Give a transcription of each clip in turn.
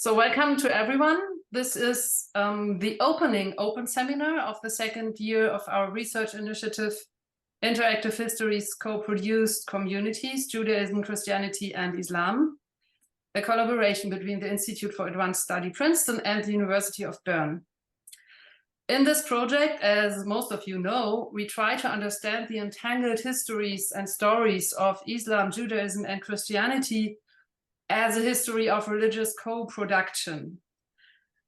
So welcome to everyone. This is the open seminar of the second year of our research initiative, Interactive Histories Co-Produced Communities, Judaism, Christianity, and Islam, a collaboration between the Institute for Advanced Study Princeton and the University of Bern. In this project, as most of you know, we try to understand the entangled histories and stories of Islam, Judaism, and Christianity as a history of religious co-production.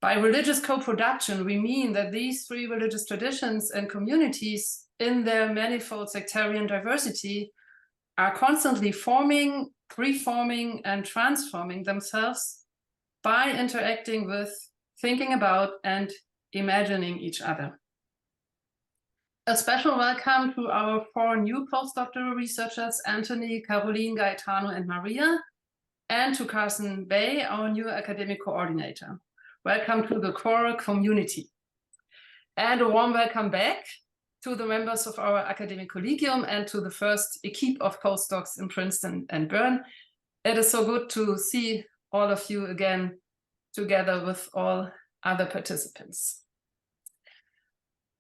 By religious co-production, we mean that these three religious traditions and communities, in their manifold sectarian diversity, are constantly forming, reforming, and transforming themselves by interacting with, thinking about, and imagining each other. A special welcome to our four new postdoctoral researchers, Anthony, Caroline, Gaetano, and Maria, and to Carson Bay, our new academic coordinator. Welcome to the core community. And a warm welcome back to the members of our academic collegium and to the first equipe of postdocs in Princeton and Bern. It is so good to see all of you again together with all other participants.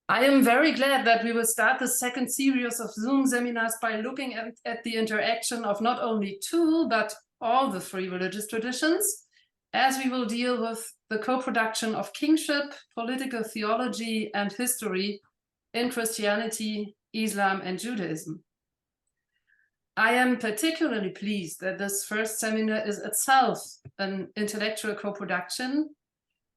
I am very glad that we will start the second series of Zoom seminars by looking at the interaction of not only two, but all the three religious traditions, as we will deal with the co-production of kingship, political theology, and history in Christianity, Islam, and Judaism. I am particularly pleased that this first seminar is itself an intellectual co-production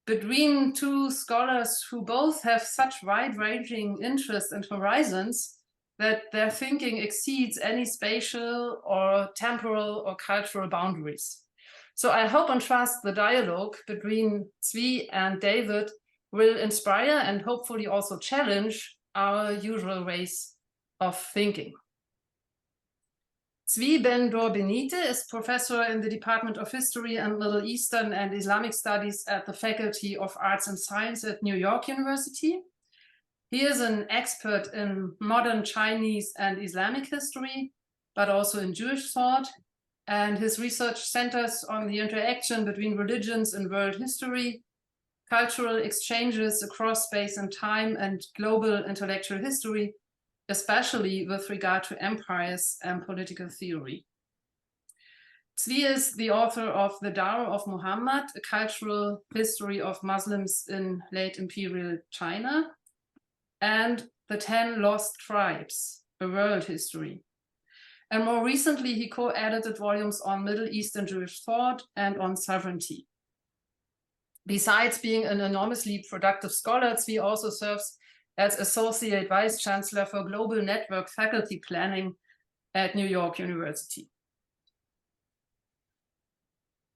between two scholars who both have such wide-ranging interests and horizons that their thinking exceeds any spatial or temporal or cultural boundaries. So I hope and trust the dialogue between Zvi and David will inspire and hopefully also challenge our usual ways of thinking. Zvi Ben-Dor Benite is professor in the Department of History and Middle Eastern and Islamic Studies at the Faculty of Arts and Science at New York University. He is an expert in modern Chinese and Islamic history, but also in Jewish thought, and his research centers on the interaction between religions and world history, cultural exchanges across space and time, and global intellectual history, especially with regard to empires and political theory. Zvi is the author of The Dawah of Muhammad, a cultural history of Muslims in late imperial China, and The 10 Lost Tribes, a world history. And more recently, he co-edited volumes on Middle Eastern Jewish thought and on sovereignty. Besides being an enormously productive scholar, Zvi also serves as Associate Vice Chancellor for Global Network Faculty Planning at New York University.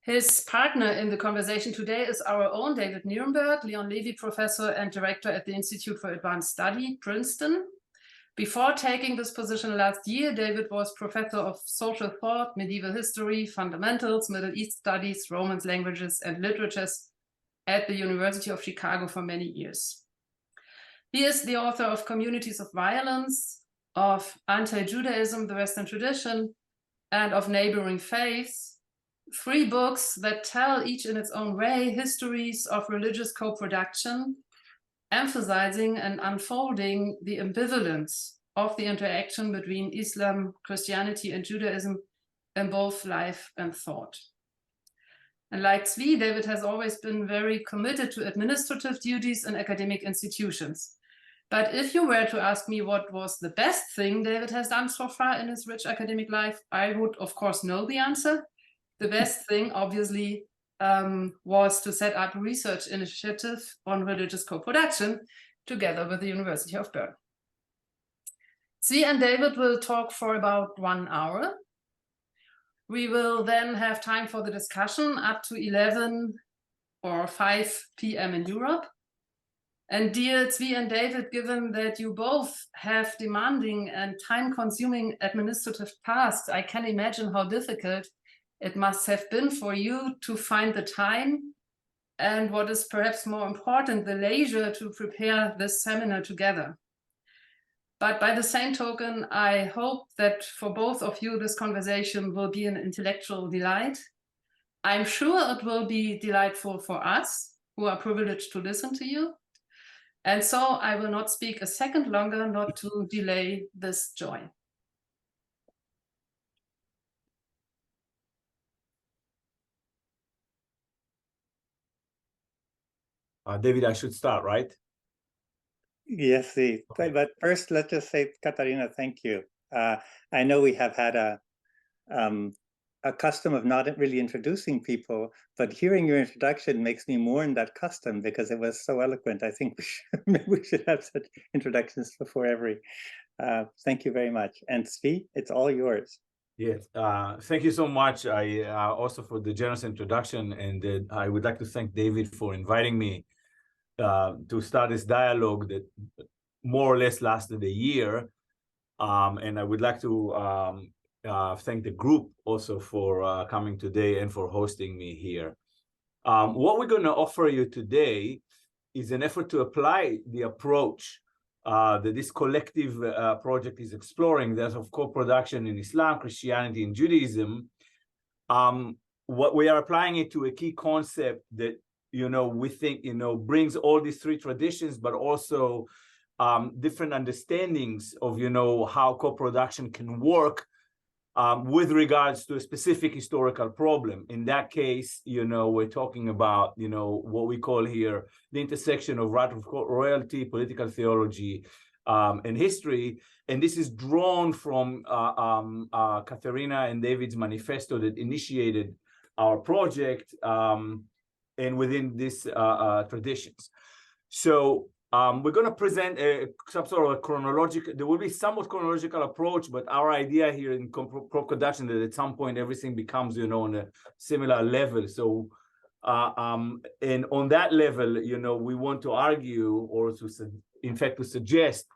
His partner in the conversation today is our own David Nirenberg, Leon Levy Professor and Director at the Institute for Advanced Study, Princeton. Before taking this position last year, David was Professor of Social Thought, Medieval History, Fundamentals, Middle East Studies, Romance Languages and Literatures at the University of Chicago for many years. He is the author of Communities of Violence, of Anti-Judaism, the Western Tradition, and of Neighboring Faiths, three books that tell, each in its own way, histories of religious co-production, emphasizing and unfolding the ambivalence of the interaction between Islam, Christianity, and Judaism in both life and thought. And like Zvi, David has always been very committed to administrative duties in academic institutions. But if you were to ask me what was the best thing David has done so far in his rich academic life, I would, of course, know the answer. The best thing, obviously, was to set up a research initiative on religious co-production together with the University of Bern. Zvi and David will talk for about 1 hour. We will then have time for the discussion up to 11 or 5 p.m. in Europe. And dear Zvi and David, given that you both have demanding and time-consuming administrative tasks, I can imagine how difficult it must have been for you to find the time and, what is perhaps more important, the leisure to prepare this seminar together. But by the same token, I hope that for both of you, this conversation will be an intellectual delight I'm sure it will be delightful for us who are privileged to listen to you. And so I will not speak a second longer, not to delay this joy. David, I should start, right? Yes, see. Okay. But first, let's just say, Katarina, thank you. I know we have had a custom of not really introducing people, but hearing your introduction makes me mourn that custom because it was so eloquent. I think maybe we should have such introductions before every. Thank you very much. And Svi, it's all yours. Yes, thank you so much. I also for the generous introduction, and I would like to thank David for inviting me to start this dialogue that more or less lasted a year. And I would like to thank the group also for coming today and for hosting me here. What we're going to offer you today is an effort to apply the approach that this collective project is exploring, that of co-production in Islam, Christianity, and Judaism. What we are applying it to a key concept that, we think, brings all these three traditions, but also different understandings of, how co-production can work with regards to a specific historical problem. In that case, we're talking about, what we call here the intersection of right of royalty, political theology, and history. And this is drawn from Katerina and David's manifesto that initiated our project and within these traditions. So we're going to present some sort of a chronological, there will be somewhat chronological approach, but our idea here in co-production that at some point everything becomes, on a similar level. So, and on that level, we want to argue or in fact, to suggest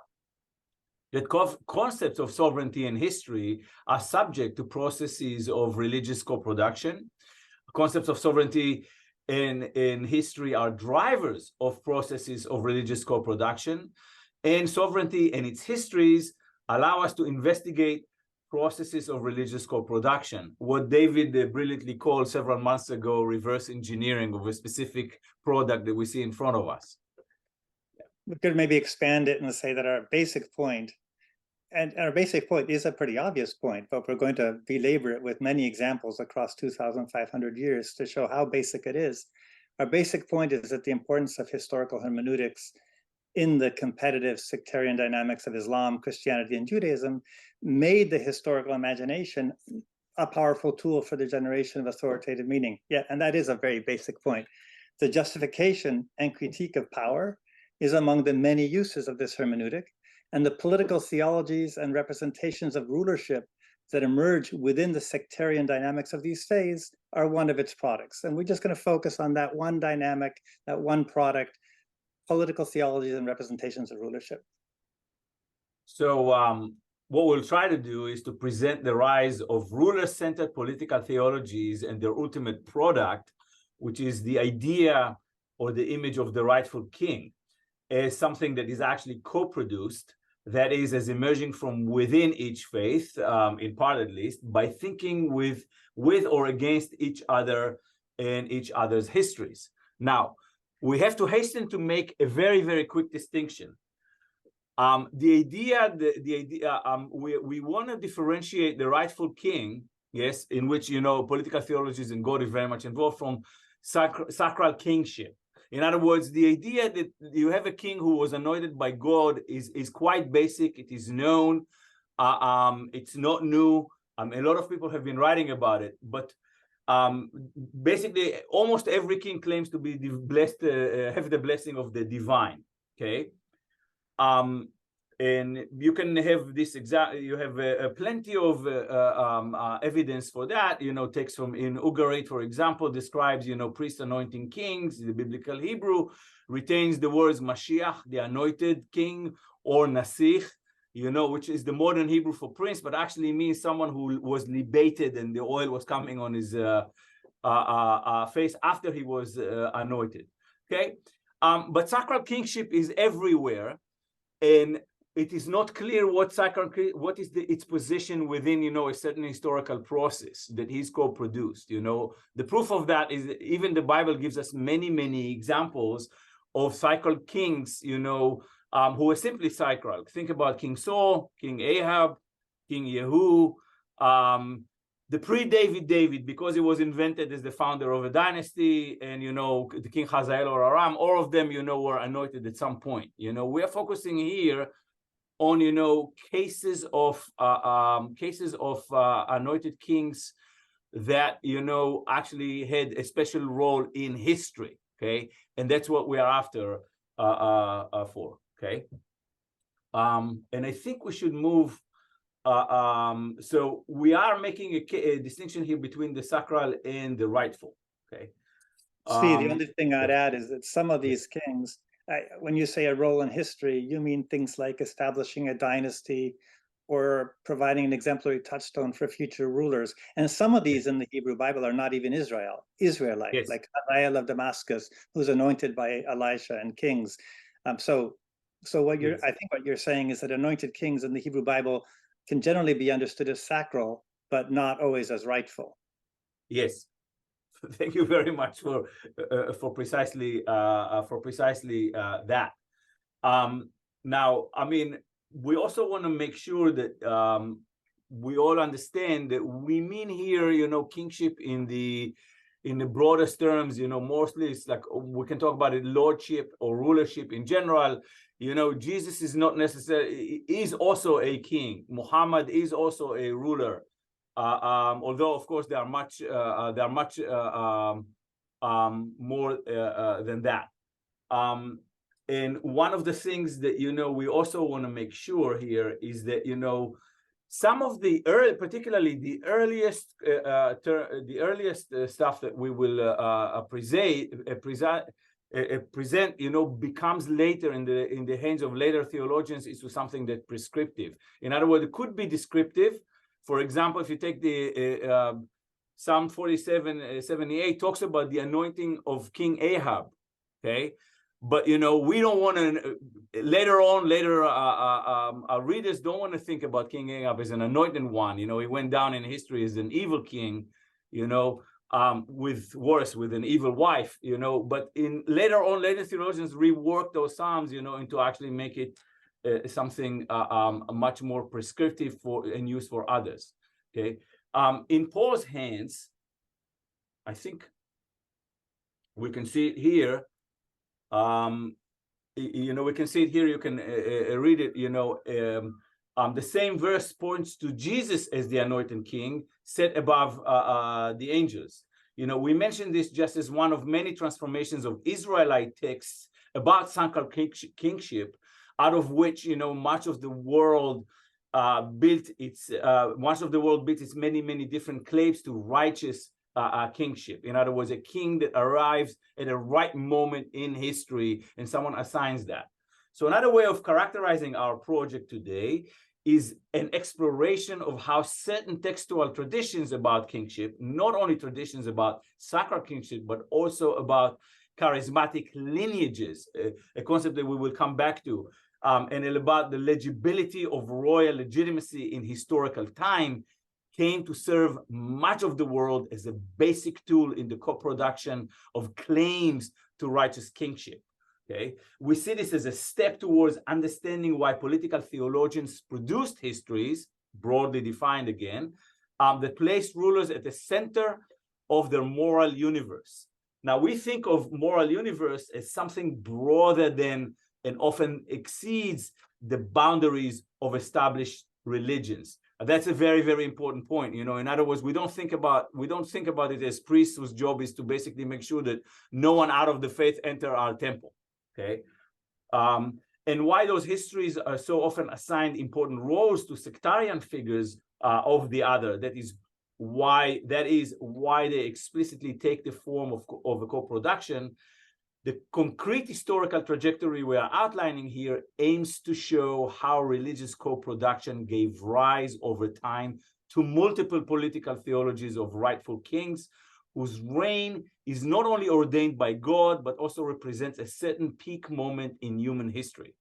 that concepts of sovereignty and history are subject to processes of religious co-production. Concepts of sovereignty in history are drivers of processes of religious co-production, and sovereignty and its histories allow us to investigate processes of religious co-production, what David brilliantly called several months ago reverse engineering of a specific product that we see in front of us. We could maybe expand it and say that our basic point, and our basic point is a pretty obvious point, but we're going to belabor it with many examples across 2,500 years to show how basic it is. Our basic point is that the importance of historical hermeneutics in the competitive sectarian dynamics of Islam, Christianity, and Judaism made the historical imagination a powerful tool for the generation of authoritative meaning. Yeah, and that is a very basic point. The justification and critique of power is among the many uses of this hermeneutic, and the political theologies and representations of rulership that emerge within the sectarian dynamics of these faiths are one of its products. And we're just going to focus on that one dynamic, that one product, political theologies and representations of rulership. So what we'll try to do is to present the rise of ruler-centered political theologies and their ultimate product, which is the idea or the image of the rightful king, as something that is actually co-produced, that is, as emerging from within each faith, in part at least, by thinking with or against each other and each other's histories. Now, we have to hasten to make a very, very quick distinction. We want to differentiate the rightful king, yes, in which, political theologies and God is very much involved, from sacral kingship. In other words, the idea that you have a king who was anointed by God is quite basic. It is known. It's not new. A lot of people have been writing about it. But basically, almost every king claims to be blessed, have the blessing of the divine. Okay. And you can have this you have plenty of evidence for that. Text from in Ugarit, for example, describes, priest anointing kings. The biblical Hebrew retains the words Mashiach, the anointed king, or Nasich, which is the modern Hebrew for prince, but actually means someone who was libated and the oil was coming on his face after he was anointed. Okay, but sacral kingship is everywhere. And it is not clear what is its position within, a certain historical process that he's co-produced. The proof of that is that even the Bible gives us many examples of cycle kings, who were simply cyclical. Think about King Saul, King Ahab, King Yehu, the pre-David, because he was invented as the founder of a dynasty, and the King Hazael or Aram, all of them, were anointed at some point. We are focusing here on cases of anointed kings that actually had a special role in history. Okay, and that's what we are after for. Okay, and I think we should move. So we are making a distinction here between the sacral and the rightful. Okay. Steve, the only thing I'd add is that some of these kings, when you say a role in history, you mean things like establishing a dynasty or providing an exemplary touchstone for future rulers. And some of these in the Hebrew Bible are not even Israelite, yes. like Hazael of Damascus, who's anointed by Elisha and kings. So what you're, I think what you're saying is that anointed kings in the Hebrew Bible can generally be understood as sacral, but not always as rightful. Yes. Thank you very much for precisely that. Now, I mean, we also want to make sure that we all understand that we mean here, kingship in the broadest terms. Mostly it's like we can talk about it, lordship or rulership in general. Jesus is not necessarily, is also a king. Muhammad is also a ruler. Although, of course, there are much more than that. And one of the things that we also want to make sure here is that some of the particularly the earliest stuff that we will present becomes later in the hands of later theologians into something that's prescriptive. In other words, it could be descriptive. For example, if you take the Psalm 47:78 talks about the anointing of King Ahab, okay? But we don't want to later our readers don't want to think about King Ahab as an anointed one. He went down in history as an evil king, with an evil wife, but later theologians reworked those Psalms, into actually make it something much more prescriptive for and used for others. Okay. In Paul's hands, I think we can see it here. We can see it here. You can read it. The same verse points to Jesus as the anointed king, set above the angels. We mentioned this just as one of many transformations of Israelite texts about sacral kingship, out of which much of the world built its many different claims to righteous kingship. In other words, a king that arrives at a right moment in history and someone assigns that. So another way of characterizing our project today is an exploration of how certain textual traditions about kingship, not only traditions about sacral kingship, but also about charismatic lineages, a concept that we will come back to, and about the legibility of royal legitimacy in historical time, came to serve much of the world as a basic tool in the co-production of claims to righteous kingship. Okay, we see this as a step towards understanding why political theologians produced histories, broadly defined again, that placed rulers at the center of their moral universe. Now, we think of moral universe as something broader than and often exceeds the boundaries of established religions. That's a very important point. In other words, we don't think about it as priests whose job is to basically make sure that no one out of the faith enter our temple. Okay, and why those histories are so often assigned important roles to sectarian figures of the other. That is why they explicitly take the form of a co-production. The concrete historical trajectory we are outlining here aims to show how religious co-production gave rise over time to multiple political theologies of rightful kings, whose reign is not only ordained by God, but also represents a certain peak moment in human history.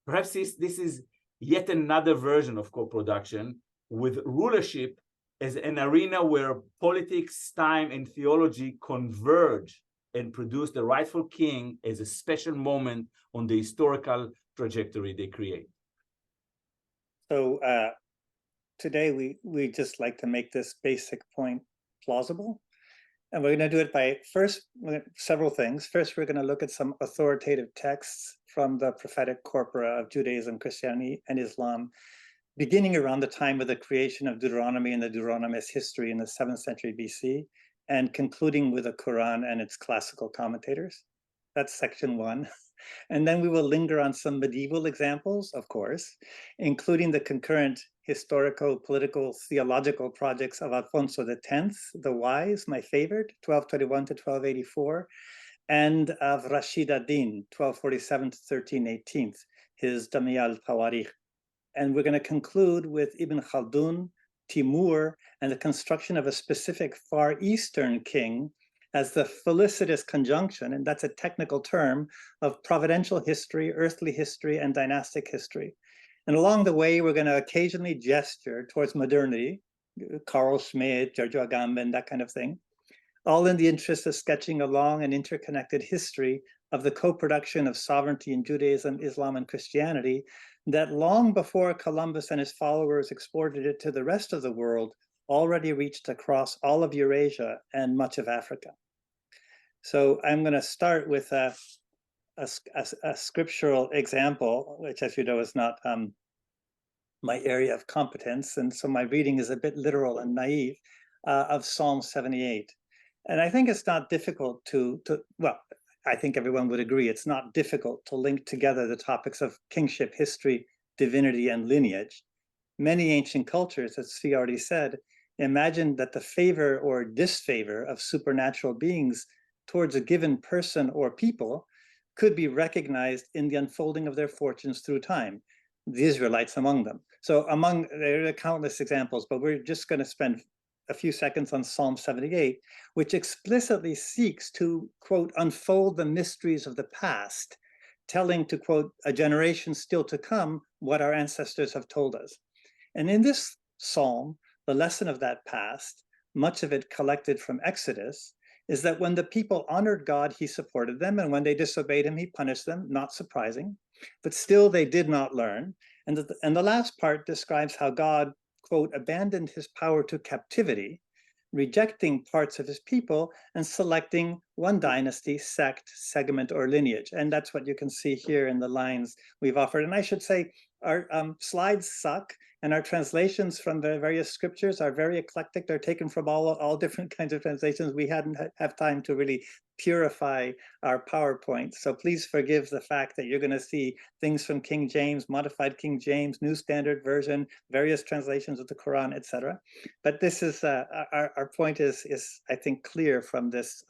Perhaps this is yet another version of co-production with rulership as an arena where politics, time, and theology converge and produce the rightful king as a special moment on the historical trajectory they create. So today we just like to make this basic point plausible. And we're going to do it by several things. First, we're going to look at some authoritative texts from the prophetic corpora of Judaism, Christianity, and Islam, beginning around the time of the creation of Deuteronomy and the Deuteronomist history in the 7th century BC, and concluding with the Quran and its classical commentators. That's section 1. And then we will linger on some medieval examples, of course, including the concurrent historical, political, theological projects of Alfonso X, the Wise, my favorite, 1221 to 1284, and of Rashid ad-Din, 1247 to 1318, his Jami' al-Tawarikh. And we're going to conclude with Ibn Khaldun, Timur, and the construction of a specific Far Eastern king as the felicitous conjunction, and that's a technical term, of providential history, earthly history, and dynastic history. And along the way, we're going to occasionally gesture towards modernity, Carl Schmitt, Giorgio Agamben, that kind of thing, all in the interest of sketching a long and interconnected history of the co-production of sovereignty in Judaism, Islam, and Christianity that long before Columbus and his followers exported it to the rest of the world, already reached across all of Eurasia and much of Africa. So I'm going to start with a scriptural example, which, as you know, is not my area of competence, and so my reading is a bit literal and naive, of Psalm 78. And I think it's not difficult well, I think everyone would agree, it's not difficult to link together the topics of kingship, history, divinity, and lineage. Many ancient cultures, as Svi already said, imagine that the favor or disfavor of supernatural beings towards a given person or people could be recognized in the unfolding of their fortunes through time, the Israelites among them. So there are countless examples, but we're just going to spend a few seconds on Psalm 78, which explicitly seeks to, quote, unfold the mysteries of the past, telling, to quote, a generation still to come what our ancestors have told us. And in this psalm, the lesson of that past, much of it collected from Exodus, is that when the people honored God, he supported them, and when they disobeyed him, he punished them, not surprising, but still they did not learn. And the last part describes how God, quote, abandoned his power to captivity, rejecting parts of his people and selecting one dynasty, sect, segment, or lineage. And that's what you can see here in the lines we've offered. And I should say, our slides suck, and our translations from the various scriptures are very eclectic. They're taken from all different kinds of translations. We hadn't have time to really purify our PowerPoint. So please forgive the fact that you're going to see things from King James, modified King James, New Standard Version, various translations of the Quran, etc. But this is our point is I think clear from this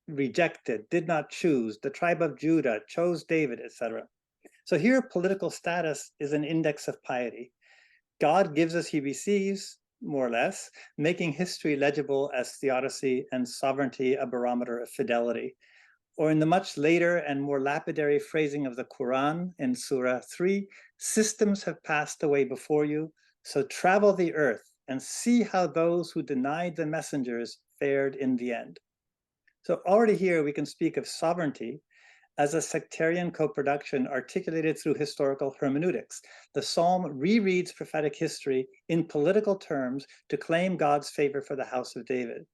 rejected, did not choose, the tribe of Judah chose David, etc. So here, political status is an index of piety. God gives as he receives, more or less, making history legible as theodicy and sovereignty a barometer of fidelity. Or in the much later and more lapidary phrasing of the Quran in Surah 3, systems have passed away before you, so travel the earth and see how those who denied the messengers fared in the end. So already here we can speak of sovereignty as a sectarian co-production articulated through historical hermeneutics. The psalm rereads prophetic history in political terms to claim God's favor for the house of David.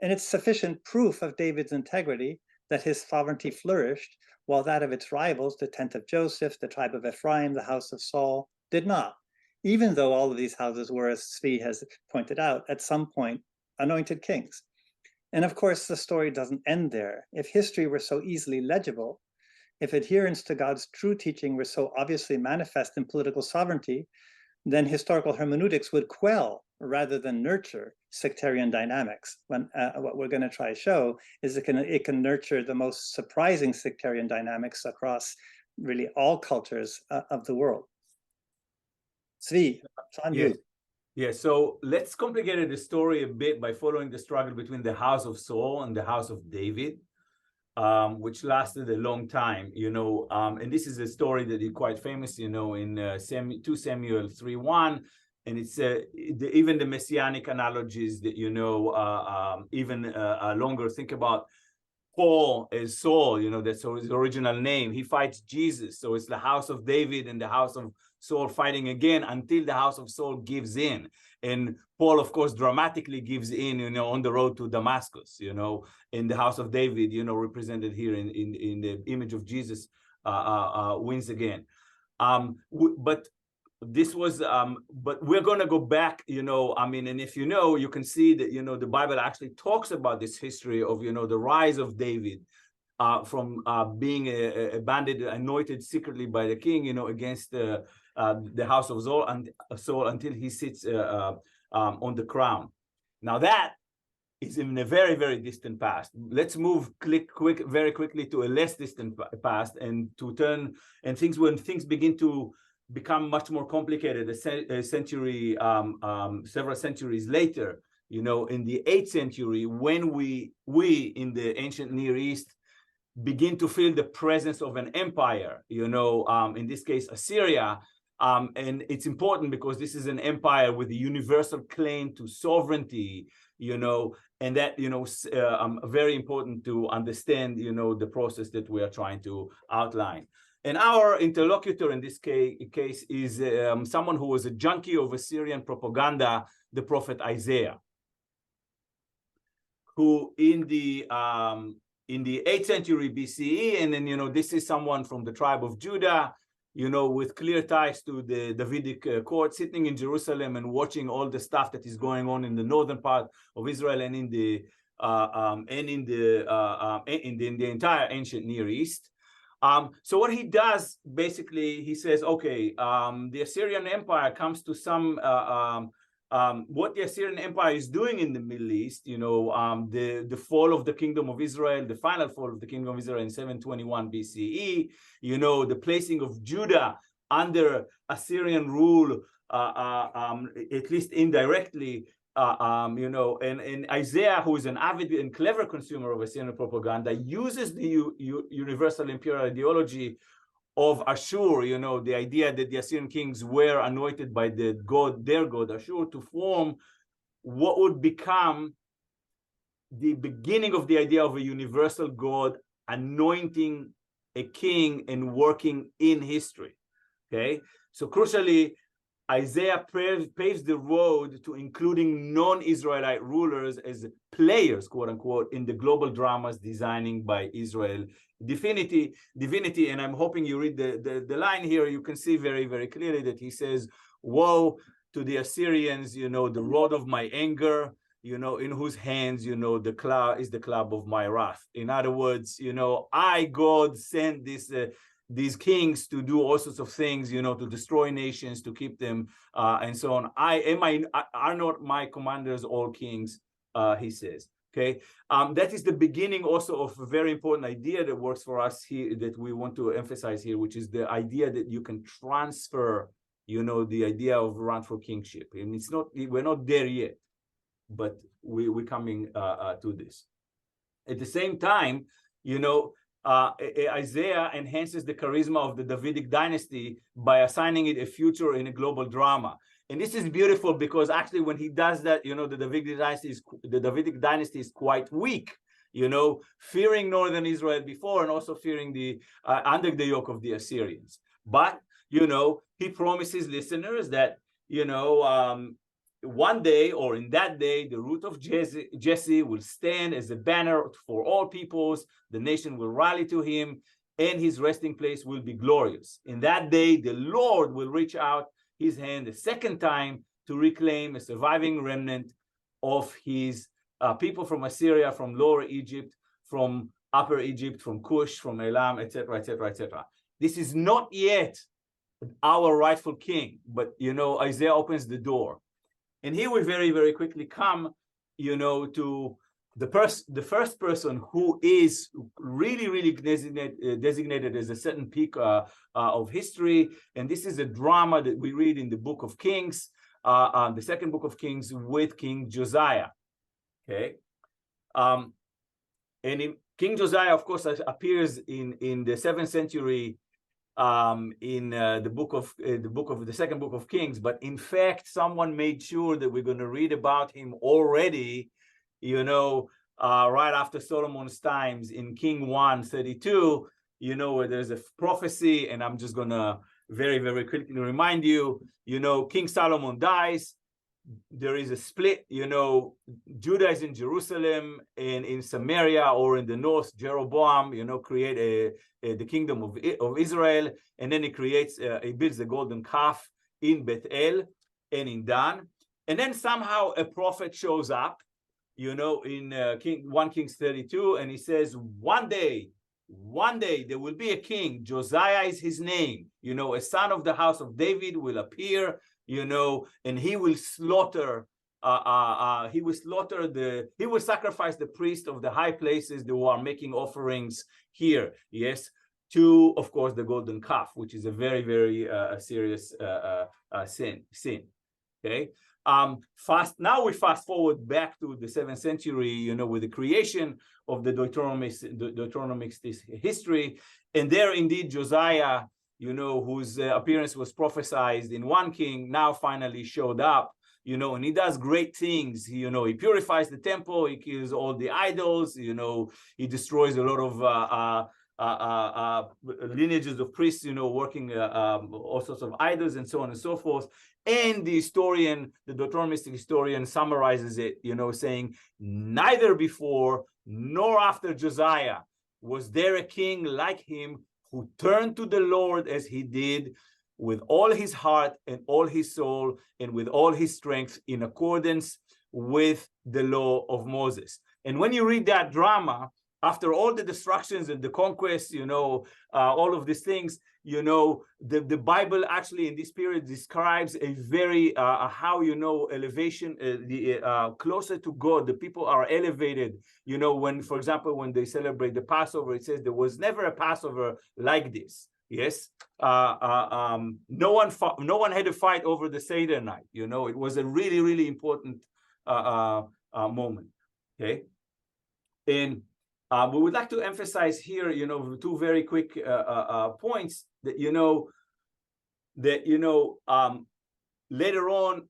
And it's sufficient proof of David's integrity that his sovereignty flourished, while that of its rivals, the tent of Joseph, the tribe of Ephraim, the house of Saul, did not, even though all of these houses were, as Svi has pointed out, at some point anointed kings. And of course, the story doesn't end there. If history were so easily legible, if adherence to God's true teaching were so obviously manifest in political sovereignty, then historical hermeneutics would quell rather than nurture sectarian dynamics. What we're going to try to show is it can nurture the most surprising sectarian dynamics across really all cultures of the world. Zvi, it's on you. Yeah, so let's complicate the story a bit by following the struggle between the house of Saul and the house of David. which lasted a long time, and this is a story that is quite famous, in 2 Samuel 3:1, and it's even the messianic analogies that even longer. Think about Paul as Saul, that's his original name. He fights Jesus, so it's the house of David and the house of Saul fighting again until the house of Saul gives in. And Paul, of course, dramatically gives in, on the road to Damascus, in the house of David, represented here in the image of Jesus, wins again. But this was, but we're going to go back, and if you can see that, the Bible actually talks about this history of, the rise of David, from being a bandit anointed secretly by the king, against the house of Saul until he sits on the crown. Now that is in a very, very distant past. Let's move very quickly to a less distant past, and when things begin to become much more complicated several centuries later, in the 8th century, when we in the ancient Near East begin to feel the presence of an empire, in this case Assyria, and it's important because this is an empire with a universal claim to sovereignty, and that very important to understand the process that we are trying to outline. And our interlocutor in this case is someone who was a junkie of Assyrian propaganda, the prophet Isaiah, who in the 8th century BCE, and then this is someone from the tribe of Judah, with clear ties to the Davidic court, sitting in Jerusalem and watching all the stuff that is going on in the northern part of Israel and in the entire ancient Near East. So what he does, basically, he says, okay, the Assyrian Empire comes to some, what the Assyrian Empire is doing in the Middle East, the fall of the kingdom of Israel, the final fall of the kingdom of Israel in 721 BCE, the placing of Judah under Assyrian rule, at least indirectly, and Isaiah, who is an avid and clever consumer of Assyrian propaganda, uses the universal imperial ideology of Ashur, the idea that the Assyrian kings were anointed by their god Ashur, to form what would become the beginning of the idea of a universal god anointing a king and working in history. Okay, so crucially, Isaiah paves the road to including non-Israelite rulers as players, quote unquote, in the global dramas designing by Israel divinity. And I'm hoping you read the line here. You can see very, very clearly that he says, woe to the Assyrians, the rod of my anger, in whose hands, the cloud is the club of my wrath. In other words, I, God, sent these kings to do all sorts of things, to destroy nations, to keep them, and so on. Are not my commanders all kings, he says. Okay, that is the beginning also of a very important idea that works for us here, that we want to emphasize here, which is the idea that you can transfer, the idea of run for kingship. And we're not there yet, but we're coming to this. At the same time, Isaiah enhances the charisma of the Davidic dynasty by assigning it a future in a global drama. And this is beautiful because actually when he does that, the Davidic dynasty is quite weak, fearing northern Israel before and also fearing under the yoke of the Assyrians. But, he promises listeners that, one day, or in that day, the root of Jesse will stand as a banner for all peoples. The nation will rally to him, and his resting place will be glorious. In that day, the Lord will reach out his hand a second time to reclaim a surviving remnant of his people from Assyria, from Lower Egypt, from Upper Egypt, from Cush, from Elam, etc., etc., etc. This is not yet our rightful king, but Isaiah opens the door. And here we very, very quickly come, to the first person who is really, really designated as a certain peak of history. And this is a drama that we read in the book of Kings, the second book of Kings, with King Josiah. Okay. And in King Josiah, of course, appears in the 7th century in the second book of Kings, but in fact, someone made sure that we're going to read about him already, right after Solomon's times in King 1:32, where there's a prophecy, and I'm just going to very, very quickly remind you, King Solomon dies. There is a split, Judah is in Jerusalem, and in Samaria or in the north, Jeroboam, create the kingdom of Israel, and then he builds the golden calf in Bethel and in Dan, and then somehow a prophet shows up, in 1 Kings 32, and he says, one day there will be a king. Josiah is his name. A son of the house of David will appear. And he will slaughter. He will sacrifice the priest of the high places who are making offerings here. Yes, to, of course, the golden calf, which is a very, very serious sin. Okay. Now we fast forward back to the 7th century, with the creation of the Deuteronomic history, and there indeed Josiah, whose appearance was prophesied in 1 King, now finally showed up, and he does great things. He purifies the temple, he kills all the idols, he destroys a lot of lineages of priests, working all sorts of idols and so on and so forth. And the Deuteronomistic historian summarizes it, saying, neither before nor after Josiah was there a king like him who turned to the Lord as he did, with all his heart and all his soul and with all his strength, in accordance with the law of Moses. And when you read that drama, after all the destructions and the conquests, all of these things, the Bible actually in this period describes a very, elevation, closer to God. The people are elevated. When, for example, when they celebrate the Passover, it says there was never a Passover like this. Yes, no one had to fight over the Seder night. It was a really, really important moment. Okay, and we would like to emphasize here, two very quick points that later on,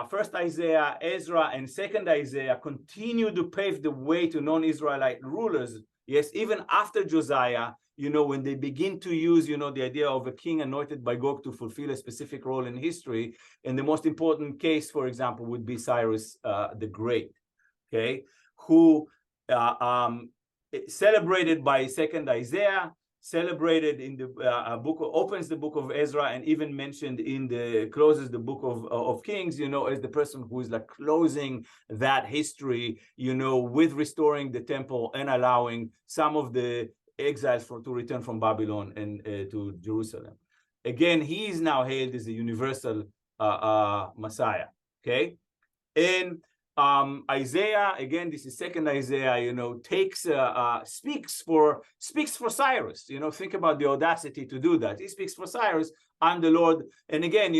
first Isaiah, Ezra, and second Isaiah continue to pave the way to non-Israelite rulers. Yes, even after Josiah, when they begin to use, the idea of a king anointed by God to fulfill a specific role in history. And the most important case, for example, would be Cyrus the Great, okay, who celebrated by second Isaiah, celebrated in the opens the book of Ezra, and even mentioned closes the book of Kings, as the person who is like closing that history, with restoring the temple and allowing some of the exiles to return from Babylon and to Jerusalem. Again, he is now hailed as a universal Messiah. Okay, and Isaiah, again, this is second Isaiah, speaks for Cyrus. Think about the audacity to do that. He speaks for Cyrus. I'm the Lord. And again,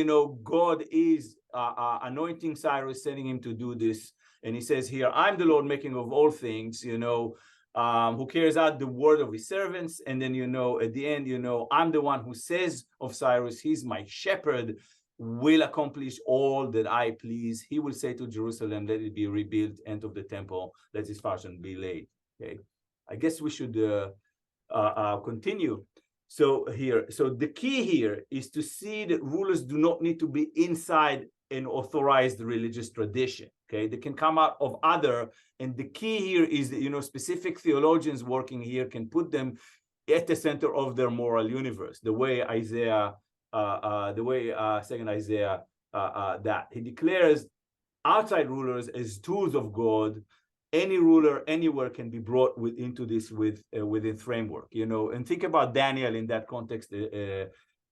God is anointing Cyrus, sending him to do this. And he says here, I'm the Lord making of all things, who carries out the word of his servants. And then, at the end, I'm the one who says of Cyrus, he's my shepherd, will accomplish all that I please. He will say to Jerusalem, let it be rebuilt, end of the temple, let its foundation be laid. Okay, I guess we should continue. So the key here is to see that rulers do not need to be inside an authorized religious tradition. Okay, they can come out of other, and the key here is that specific theologians working here can put them at the center of their moral universe, the way second Isaiah that he declares outside rulers as tools of God. Any ruler anywhere can be brought into this within framework, and think about Daniel in that context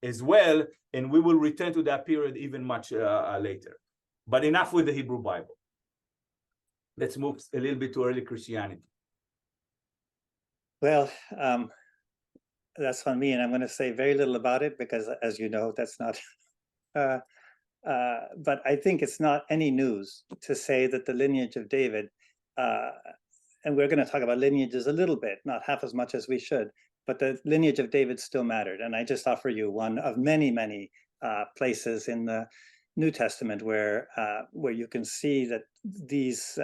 as well, and we will return to that period even much later. But enough with the Hebrew Bible. Let's move a little bit to early Christianity. Well, that's on me, and I'm going to say very little about it because, as you know, that's not. But I think it's not any news to say that the lineage of David and we're going to talk about lineages a little bit, not half as much as we should, but the lineage of David still mattered. And I just offer you one of many, many places in the New Testament where you can see that these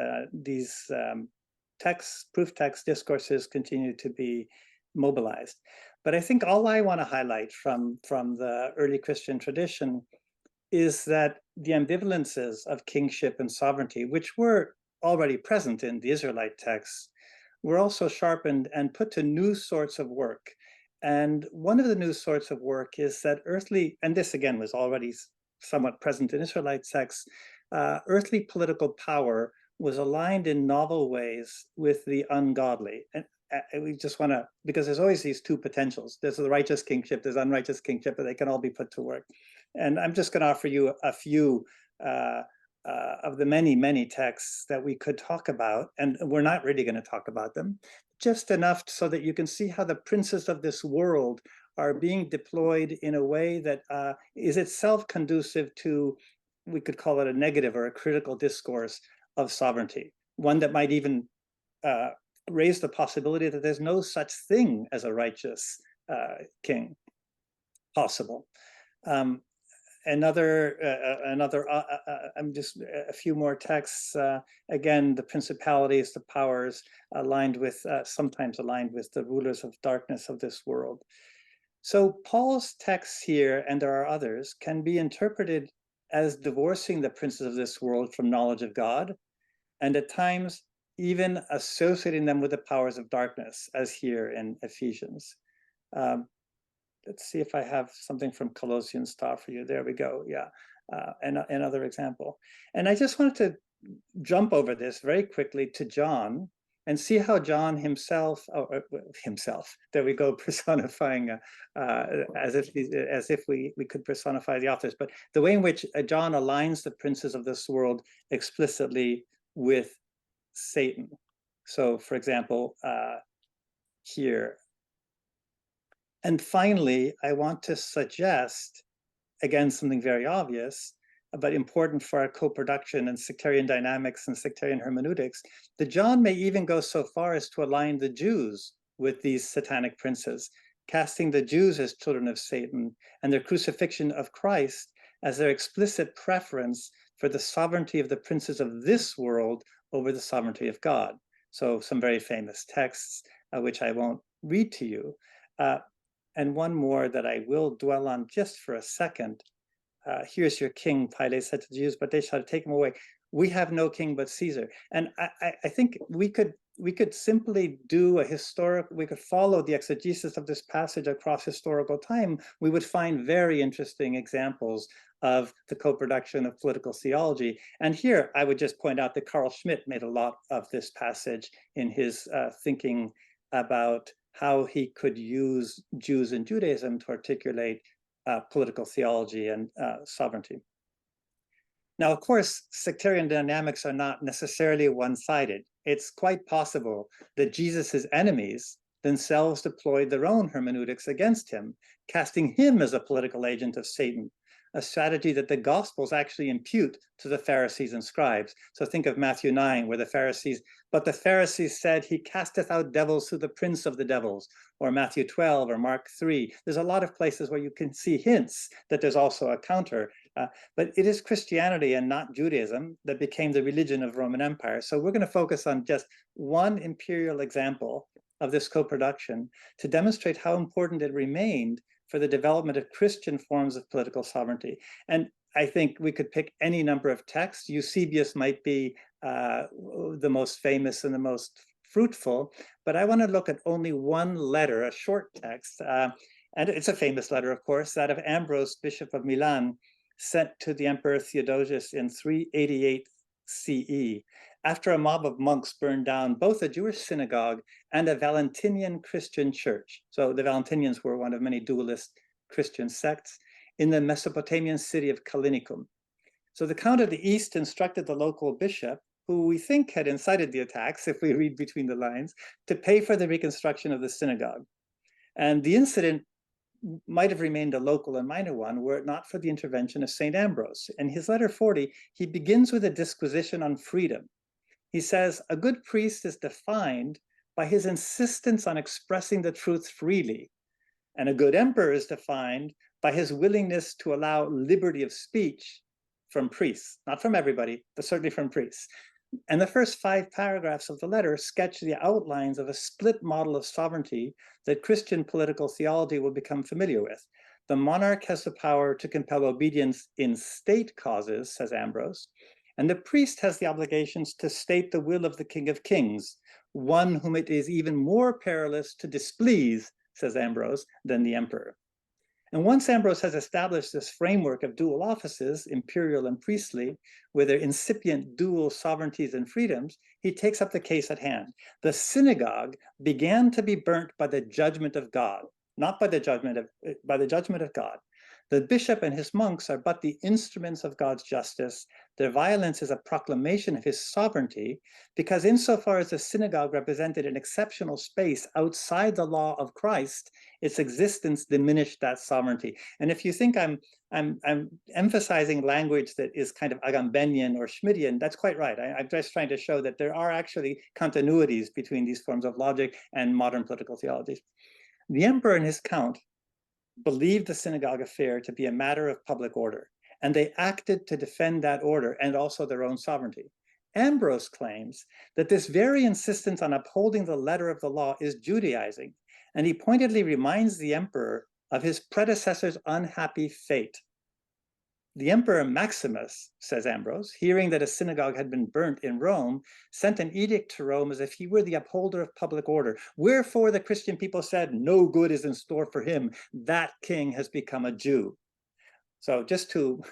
texts, proof texts, discourses continue to be mobilized. But I think all I want to highlight from the early Christian tradition is that the ambivalences of kingship and sovereignty, which were already present in the Israelite texts, were also sharpened and put to new sorts of work. And one of the new sorts of work is that earthly, and this again was already somewhat present in Israelite texts, earthly political power was aligned in novel ways with the ungodly. And we just want to, because there's always these two potentials. There's the righteous kingship, there's unrighteous kingship, but they can all be put to work. And I'm just going to offer you a few of the many, many texts that we could talk about, and we're not really going to talk about them, just enough so that you can see how the princes of this world are being deployed in a way that is itself conducive to, we could call it a negative or a critical discourse of sovereignty, one that might even raise the possibility that there's no such thing as a righteous king possible. I'm just a few more texts. Again, the principalities, the powers aligned with, sometimes aligned with the rulers of darkness of this world. So Paul's texts here, and there are others, can be interpreted as divorcing the princes of this world from knowledge of God, and at times even associating them with the powers of darkness, as here in Ephesians. Let's see if I have something from Colossians to offer you. There we go. Yeah, another example. And I just wanted to jump over this very quickly to John and see how John himself, there we go, personifying as if we could personify the authors, but the way in which John aligns the princes of this world explicitly with Satan. So, for example, here. And finally, I want to suggest, again, something very obvious, but important for our co-production and sectarian dynamics and sectarian hermeneutics, that John may even go so far as to align the Jews with these satanic princes, casting the Jews as children of Satan and their crucifixion of Christ as their explicit preference for the sovereignty of the princes of this world over the sovereignty of God. So some very famous texts, which I won't read to you. And one more that I will dwell on just for a second. Here's your king, Pilate said to the Jews, but they shall take him away. We have no king but Caesar. And I think we could simply do we could follow the exegesis of this passage across historical time. We would find very interesting examples of the co-production of political theology. And here I would just point out that Carl Schmitt made a lot of this passage in his thinking about how he could use Jews and Judaism to articulate political theology and sovereignty. Now, of course, sectarian dynamics are not necessarily one-sided. It's quite possible that Jesus's enemies themselves deployed their own hermeneutics against him, casting him as a political agent of Satan, a strategy that the Gospels actually impute to the Pharisees and scribes. So think of Matthew 9, where the Pharisees said, he casteth out devils through the prince of the devils, or Matthew 12 or Mark 3. There's a lot of places where you can see hints that there's also a counter. But it is Christianity and not Judaism that became the religion of Roman Empire. So we're going to focus on just one imperial example of this co-production to demonstrate how important it remained for the development of Christian forms of political sovereignty. And I think we could pick any number of texts. Eusebius might be the most famous and the most fruitful, but I want to look at only one letter, a short text, and it's a famous letter, of course, that of Ambrose, Bishop of Milan, sent to the Emperor Theodosius in 388 CE, after a mob of monks burned down both a Jewish synagogue and a Valentinian Christian church. So the Valentinians were one of many dualist Christian sects in the Mesopotamian city of Callinicum. So the Count of the East instructed the local bishop, who we think had incited the attacks, if we read between the lines, to pay for the reconstruction of the synagogue. And the incident might have remained a local and minor one were it not for the intervention of St. Ambrose. In his letter 40, he begins with a disquisition on freedom. He says, a good priest is defined by his insistence on expressing the truth freely, and a good emperor is defined by his willingness to allow liberty of speech from priests, not from everybody, but certainly from priests. And the first 5 paragraphs of the letter sketch the outlines of a split model of sovereignty that Christian political theology will become familiar with. The monarch has the power to compel obedience in state causes, says Ambrose, and the priest has the obligations to state the will of the King of Kings, one whom it is even more perilous to displease, says Ambrose, than the emperor. And once Ambrose has established this framework of dual offices, imperial and priestly, with their incipient dual sovereignties and freedoms, he takes up the case at hand. The synagogue began to be burnt by the judgment of God, not by the judgment of God. The bishop and his monks are but the instruments of God's justice. Their violence is a proclamation of his sovereignty, because insofar as the synagogue represented an exceptional space outside the law of Christ, its existence diminished that sovereignty. And if you think I'm emphasizing language that is kind of Agambenian or Schmittian, that's quite right. I'm just trying to show that there are actually continuities between these forms of logic and modern political theologies. The emperor and his count believed the synagogue affair to be a matter of public order, and they acted to defend that order and also their own sovereignty. Ambrose claims that this very insistence on upholding the letter of the law is Judaizing, and he pointedly reminds the emperor of his predecessor's unhappy fate. The Emperor Maximus, says Ambrose, hearing that a synagogue had been burnt in Rome, sent an edict to Rome as if he were the upholder of public order. Wherefore the Christian people said, no good is in store for him. That king has become a Jew. So just to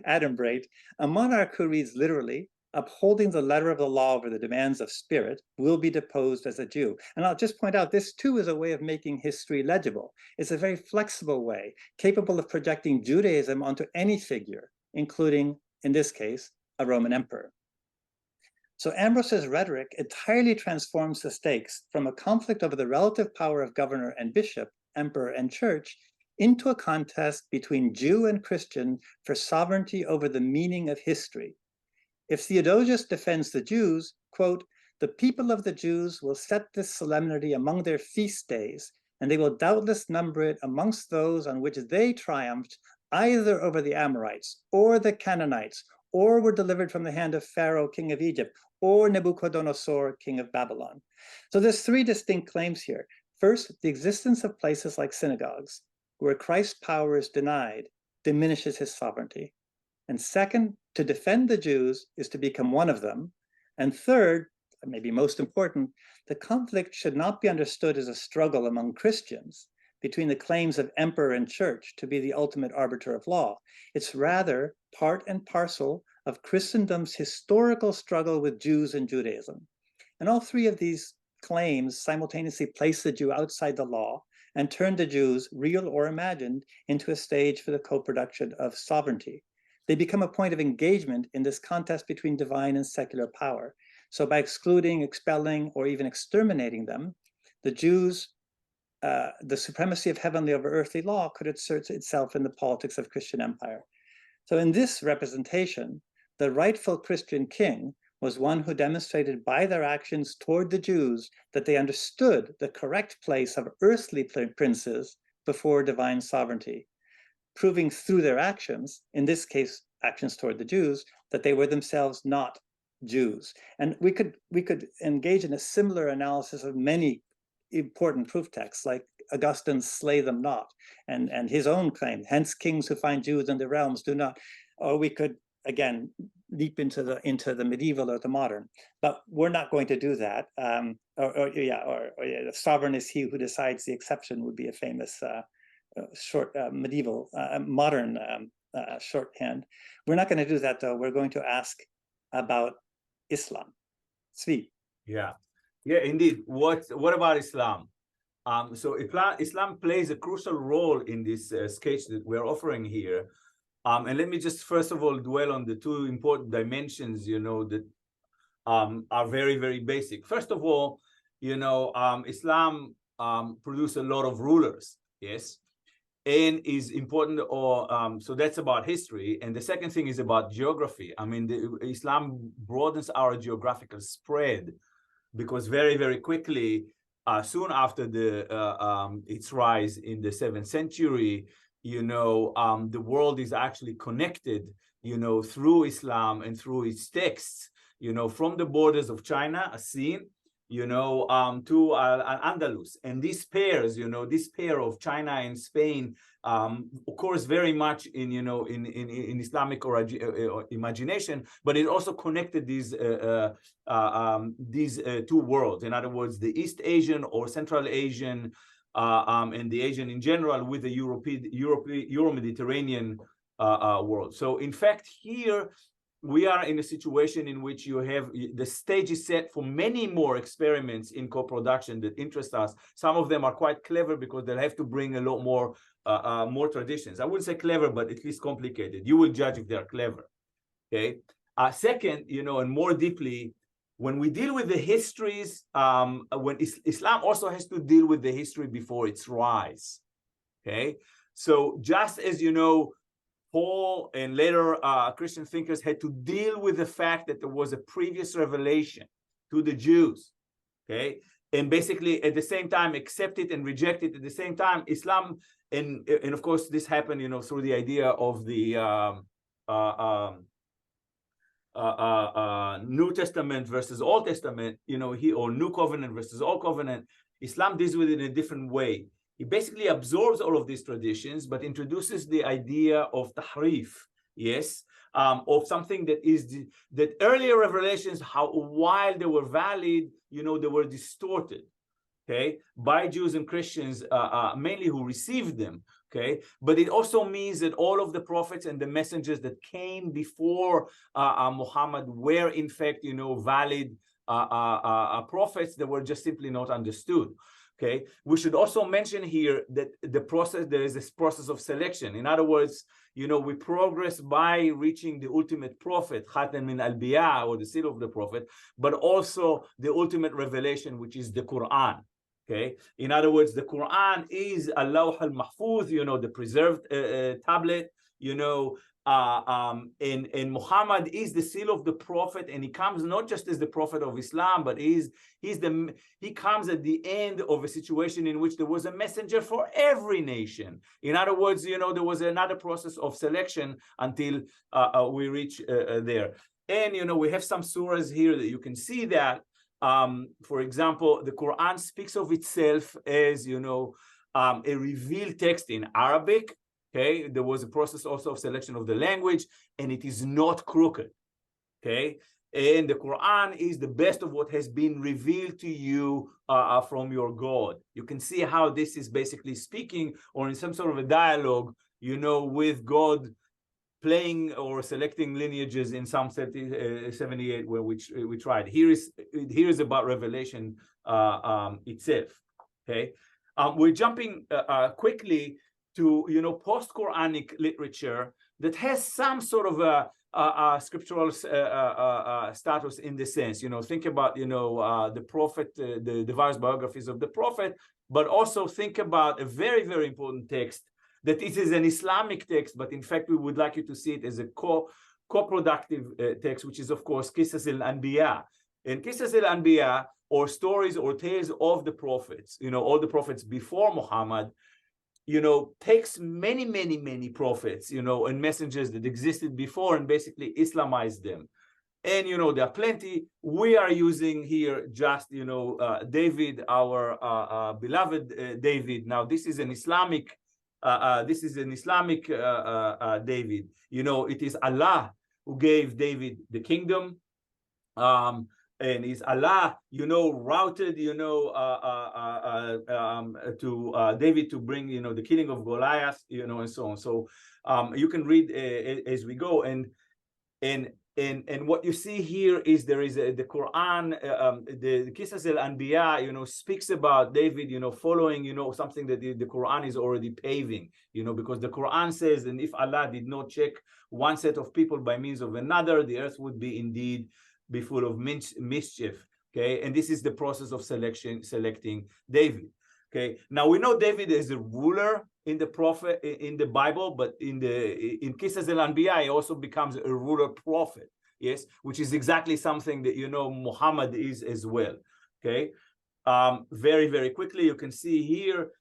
adumbrate, a monarch who reads literally, upholding the letter of the law over the demands of spirit, will be deposed as a Jew. And I'll just point out, this too is a way of making history legible. It's a very flexible way, capable of projecting Judaism onto any figure, including, in this case, a Roman emperor. So Ambrose's rhetoric entirely transforms the stakes from a conflict over the relative power of governor and bishop, emperor and church, into a contest between Jew and Christian for sovereignty over the meaning of history. If Theodosius defends the Jews, quote, the people of the Jews will set this solemnity among their feast days, and they will doubtless number it amongst those on which they triumphed either over the Amorites or the Canaanites, or were delivered from the hand of Pharaoh, king of Egypt, or Nebuchadnezzar, king of Babylon. So there's 3 distinct claims here. First, the existence of places like synagogues, where Christ's power is denied, diminishes his sovereignty. And second, to defend the Jews is to become one of them. And third, maybe most important, the conflict should not be understood as a struggle among Christians between the claims of emperor and church to be the ultimate arbiter of law. It's rather part and parcel of Christendom's historical struggle with Jews and Judaism. And all 3 of these claims simultaneously place the Jew outside the law and turn the Jews, real or imagined, into a stage for the co-production of sovereignty. They become a point of engagement in this contest between divine and secular power. So by excluding, expelling, or even exterminating them, the Jews, the supremacy of heavenly over earthly law could assert itself in the politics of Christian empire. So in this representation, the rightful Christian king was one who demonstrated by their actions toward the Jews that they understood the correct place of earthly princes before divine sovereignty, proving through their actions, in this case, actions toward the Jews, that they were themselves not Jews. And we could engage in a similar analysis of many important proof texts, like Augustine's "Slay them not," and his own claim, "Hence kings who find Jews in the realms do not." Or we could again leap into the medieval or the modern, but we're not going to do that. The sovereign is he who decides the exception would be a famous short medieval modern shorthand. We're not going to do that though. We're going to ask about Islam. Zvi. Yeah, indeed. What about Islam? So Islam plays a crucial role in this sketch that we're offering here. And let me just first of all dwell on the 2 important dimensions, that are very, very basic. First of all, Islam produced a lot of rulers, yes, and is important, or so that's about history. And the second thing is about geography. I mean, Islam broadens our geographical spread, because very, very quickly, soon after its rise in the 7th century, the world is actually connected, through Islam and through its texts, from the borders of China, Asin, to Andalus. And these pairs, this pair of China and Spain, occurs very much in, in Islamic or imagination, but it also connected these two worlds. In other words, the East Asian or Central Asian and the Asian in general with the Euro-Mediterranean world. So in fact, here, we are in a situation in which you have the stage is set for many more experiments in co-production that interest us. Some of them are quite clever because they'll have to bring a lot more traditions. I wouldn't say clever, but at least complicated. You will judge if they're clever. Okay. Second, and more deeply, when we deal with the histories, when Islam also has to deal with the history before its rise. Okay. So just as Paul and later Christian thinkers had to deal with the fact that there was a previous revelation to the Jews, okay, and basically at the same time accept it and reject it at the same time. Islam, and of course this happened, through the idea of the New Testament versus Old Testament, or New Covenant versus Old Covenant. Islam deals with it in a different way. He basically absorbs all of these traditions, but introduces the idea of tahrif, yes, of something that is that earlier revelations, while they were valid, they were distorted, okay, by Jews and Christians, mainly who received them, okay. But it also means that all of the prophets and the messengers that came before Muhammad were in fact, valid prophets that were just simply not understood. Okay, we should also mention here that there is this process of selection. In other words, we progress by reaching the ultimate prophet, Khatam min al-Anbiya, or the seal of the prophet, but also the ultimate revelation, which is the Quran. Okay, in other words, the Quran is al-Lawh al-Mahfuz, the preserved tablet, and Muhammad is the seal of the prophet, and he comes not just as the prophet of Islam, but he comes at the end of a situation in which there was a messenger for every nation. In other words, there was another process of selection until we reach there. And we have some surahs here that you can see that. For example, the Quran speaks of itself as a revealed text in Arabic. Okay, there was a process also of selection of the language, and it is not crooked. Okay, and the Quran is the best of what has been revealed to you from your God. You can see how this is basically speaking, or in some sort of a dialogue, with God, playing or selecting lineages in Psalm 78, where we tried. Here is about revelation itself. Okay, we're jumping quickly to post-Quranic literature that has some sort of a scriptural status in the sense. Think about the prophet, the various biographies of the prophet, but also think about a very, very important text that it is an Islamic text, but in fact we would like you to see it as a co-productive text, which is of course Qisas al-Anbiya. And Qisas al-Anbiya, or stories or tales of the prophets, all the prophets before Muhammad, takes many prophets, and messengers that existed before and basically Islamized them. And, there are plenty. We are using here just, David, our beloved David. Now, this is an Islamic David. It is Allah who gave David the kingdom. And is Allah, routed, to David to bring, the killing of Goliath, and so on. So you can read as we go, and what you see here is there is the Quran, the Qisas al-Anbiya, speaks about David, following, something that the Quran is already paving, because the Quran says, and if Allah did not check one set of people by means of another, the earth would be indeed be full of mischief. Okay, and this is the process of selecting David. Okay, now we know David is a ruler in the prophet in the Bible, but in Qisas al-Anbiya, he also becomes a ruler prophet. Yes, which is exactly something that Muhammad is as well. Okay, very, very quickly you can see here,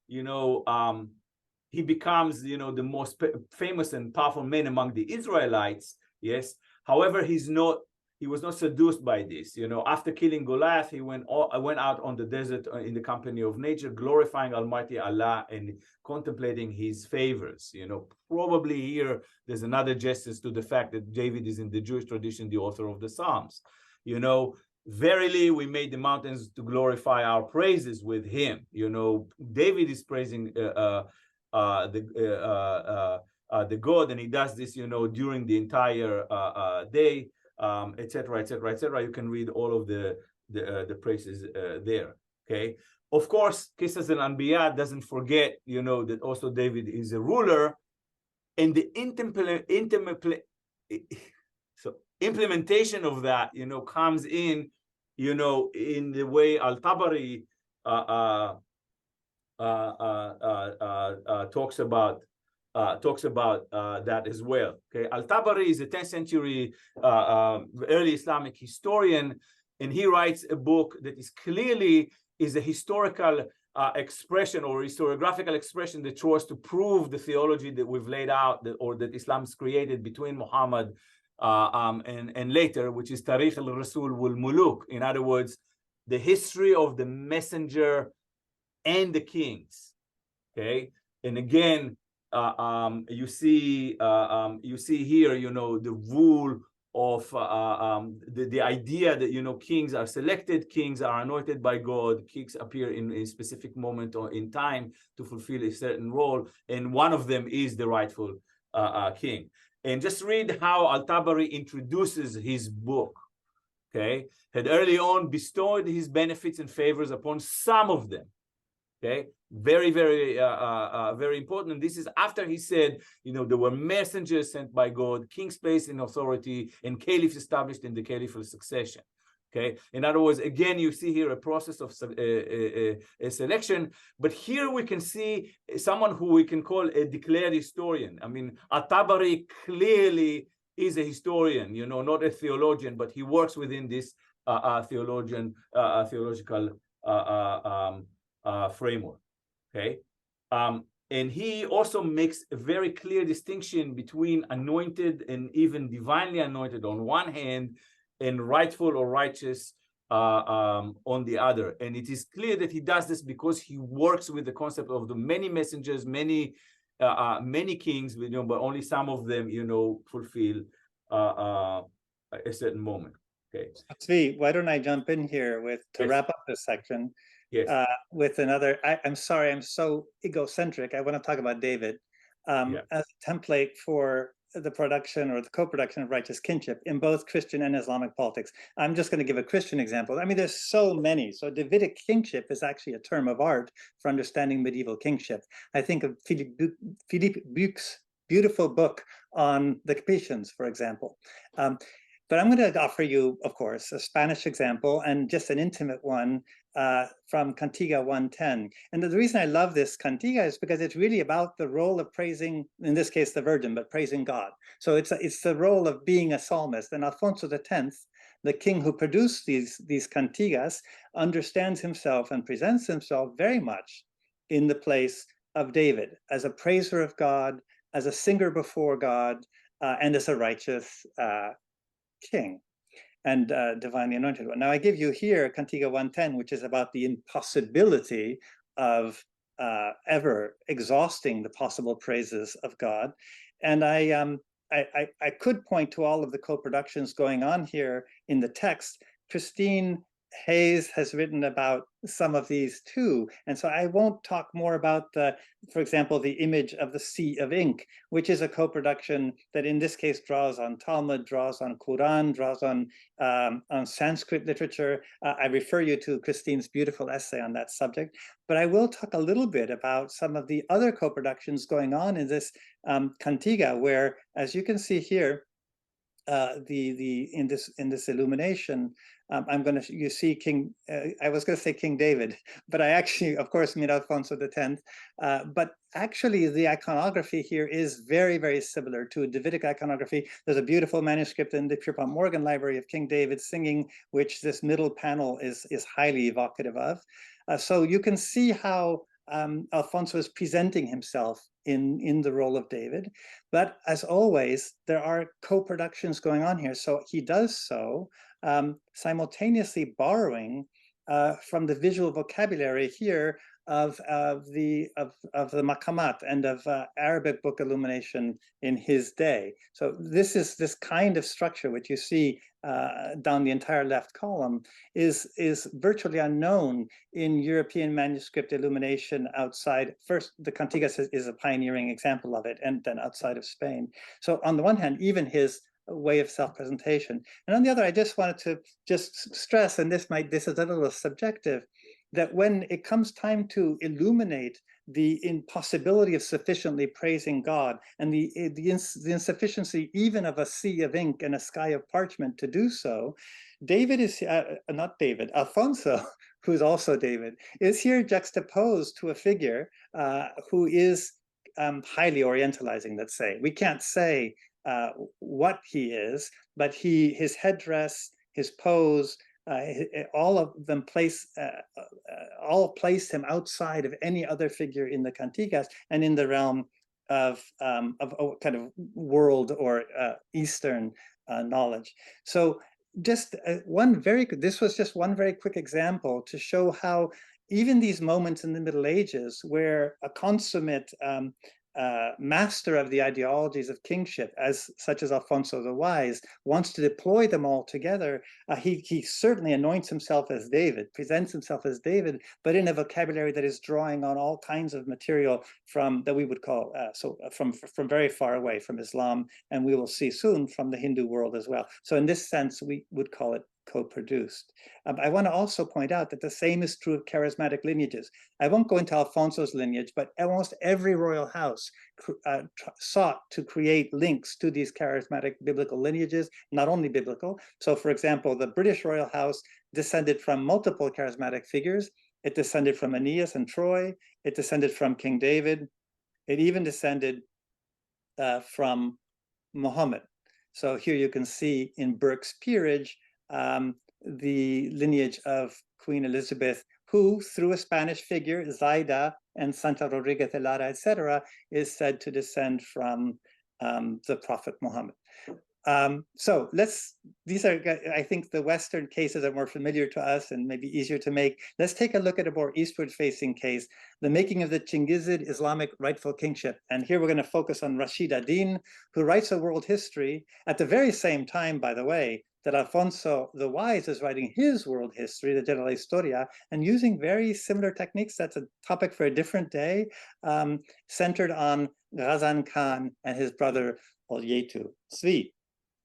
he becomes the most famous and powerful man among the Israelites. Yes, however, he was not seduced by this. After killing Goliath, he went out on the desert in the company of nature, glorifying Almighty Allah and contemplating his favors. Probably here there's another justice to the fact that David is in the Jewish tradition the author of the Psalms. Verily we made the mountains to glorify our praises with him. David is praising the God, and he does this during the entire day, etc., etc., etc. You can read all of the praises there. Okay, of course, Qisas al-Anbiya doesn't forget that also David is a ruler, and the implementation of that comes in in the way Al-Tabari talks about that as well. Okay, Al-Tabari is a 10th century early Islamic historian, and he writes a book that is clearly a historical expression or historiographical expression that tries to prove the theology that we've laid out or that Islam's created between Muhammad and later, which is Tarikh al-Rasul wal-Muluk. In other words, the history of the messenger and the kings. Okay, and again, you see here, the rule of the idea that kings are selected, kings are anointed by God, kings appear in a specific moment or in time to fulfill a certain role, and one of them is the rightful king. And just read how Al-Tabari introduces his book. Okay, had early on bestowed his benefits and favors upon some of them. Okay, very, very, very important. And this is after he said, there were messengers sent by God, kings placed in authority, and caliphs established in the caliphal succession. Okay, in other words, again, you see here a process of a selection, but here we can see someone who we can call a declared historian. I mean, At-Tabari clearly is a historian, not a theologian, but he works within this theological framework. Okay, and he also makes a very clear distinction between anointed and even divinely anointed on one hand, and rightful or righteous on the other. And it is clear that he does this because he works with the concept of the many messengers, many kings, but only some of them, fulfill a certain moment. Okay. Zvi, why don't I jump in here to wrap up this section? Yes. With another, I'm sorry, I'm so egocentric. I want to talk about David as a template for the production or the co-production of righteous kinship in both Christian and Islamic politics. I'm just going to give a Christian example. I mean, there's so many. So Davidic kingship is actually a term of art for understanding medieval kingship. I think of Philippe Buch's beautiful book on the Capetians, for example. But I'm going to offer you, of course, a Spanish example and just an intimate one from Cantiga 110. And the reason I love this Cantiga is because it's really about the role of praising, in this case, the Virgin, but praising God. So it's the role of being a psalmist. And Alfonso X, the king who produced these cantigas, understands himself and presents himself very much in the place of David as a praiser of God, as a singer before God, and as a righteous king and divinely anointed one. Now I give you here Cantiga 110, which is about the impossibility of ever exhausting the possible praises of God. And I could point to all of the co-productions going on here in the text. Christine Hayes has written about some of these too. And so I won't talk more about for example, the image of the sea of ink, which is a co-production that in this case draws on Talmud, draws on Quran, draws on Sanskrit literature. I refer you to Christine's beautiful essay on that subject. But I will talk a little bit about some of the other co-productions going on in this Cantiga, where, as you can see here, in this illumination, you see King. I was going to say King David, but I actually, of course, mean Alfonso X. But actually, the iconography here is very, very similar to Davidic iconography. There's a beautiful manuscript in the Pierpont Morgan Library of King David singing, which this middle panel is highly evocative of. So you can see how Alfonso is presenting himself in the role of David. But as always, there are co-productions going on here. So he does so simultaneously borrowing from the visual vocabulary here of the maqamat and of Arabic book illumination in his day. So this kind of structure, which you see down the entire left column, is virtually unknown in European manuscript illumination outside. First, the Cantigas is a pioneering example of it, and then outside of Spain. So on the one hand, even his way of self-presentation, and on the other, I just wanted to just stress, and this is a little subjective, that when it comes time to illuminate the impossibility of sufficiently praising God and the insufficiency even of a sea of ink and a sky of parchment to do so, Alfonso, who's also David, is here juxtaposed to a figure who is highly orientalizing, let's say. We can't say what he is, but his headdress, his pose, all of them place him outside of any other figure in the Cantigas and in the realm of kind of world or Eastern knowledge. So just this was just one very quick example to show how even these moments in the Middle Ages where a consummate master of the ideologies of kingship, such as Alfonso the Wise, wants to deploy them all together. He certainly anoints himself as David, presents himself as David, but in a vocabulary that is drawing on all kinds of material that we would call from very far away, from Islam, and we will see soon from the Hindu world as well. So in this sense, we would call it co-produced. I want to also point out that the same is true of charismatic lineages. I won't go into Alfonso's lineage, but almost every royal house sought to create links to these charismatic biblical lineages, not only biblical. So for example, the British royal house descended from multiple charismatic figures. It descended from Aeneas and Troy. It descended from King David. It even descended from Muhammad. So here you can see in Burke's peerage the lineage of Queen Elizabeth, who, through a Spanish figure, Zaida and Santa Rodriguez de Lara, etc., is said to descend from the Prophet Muhammad. So these are, I think, the Western cases are more familiar to us and maybe easier to make. Let's take a look at a more eastward-facing case, the making of the Chingizid Islamic rightful kingship. And here we're going to focus on Rashid ad-Din, who writes a world history at the very same time, by the way, that Alfonso the Wise is writing his world history, the General Historia, and using very similar techniques. That's a topic for a different day, centered on Ghazan Khan and his brother Olyetu. Zvi.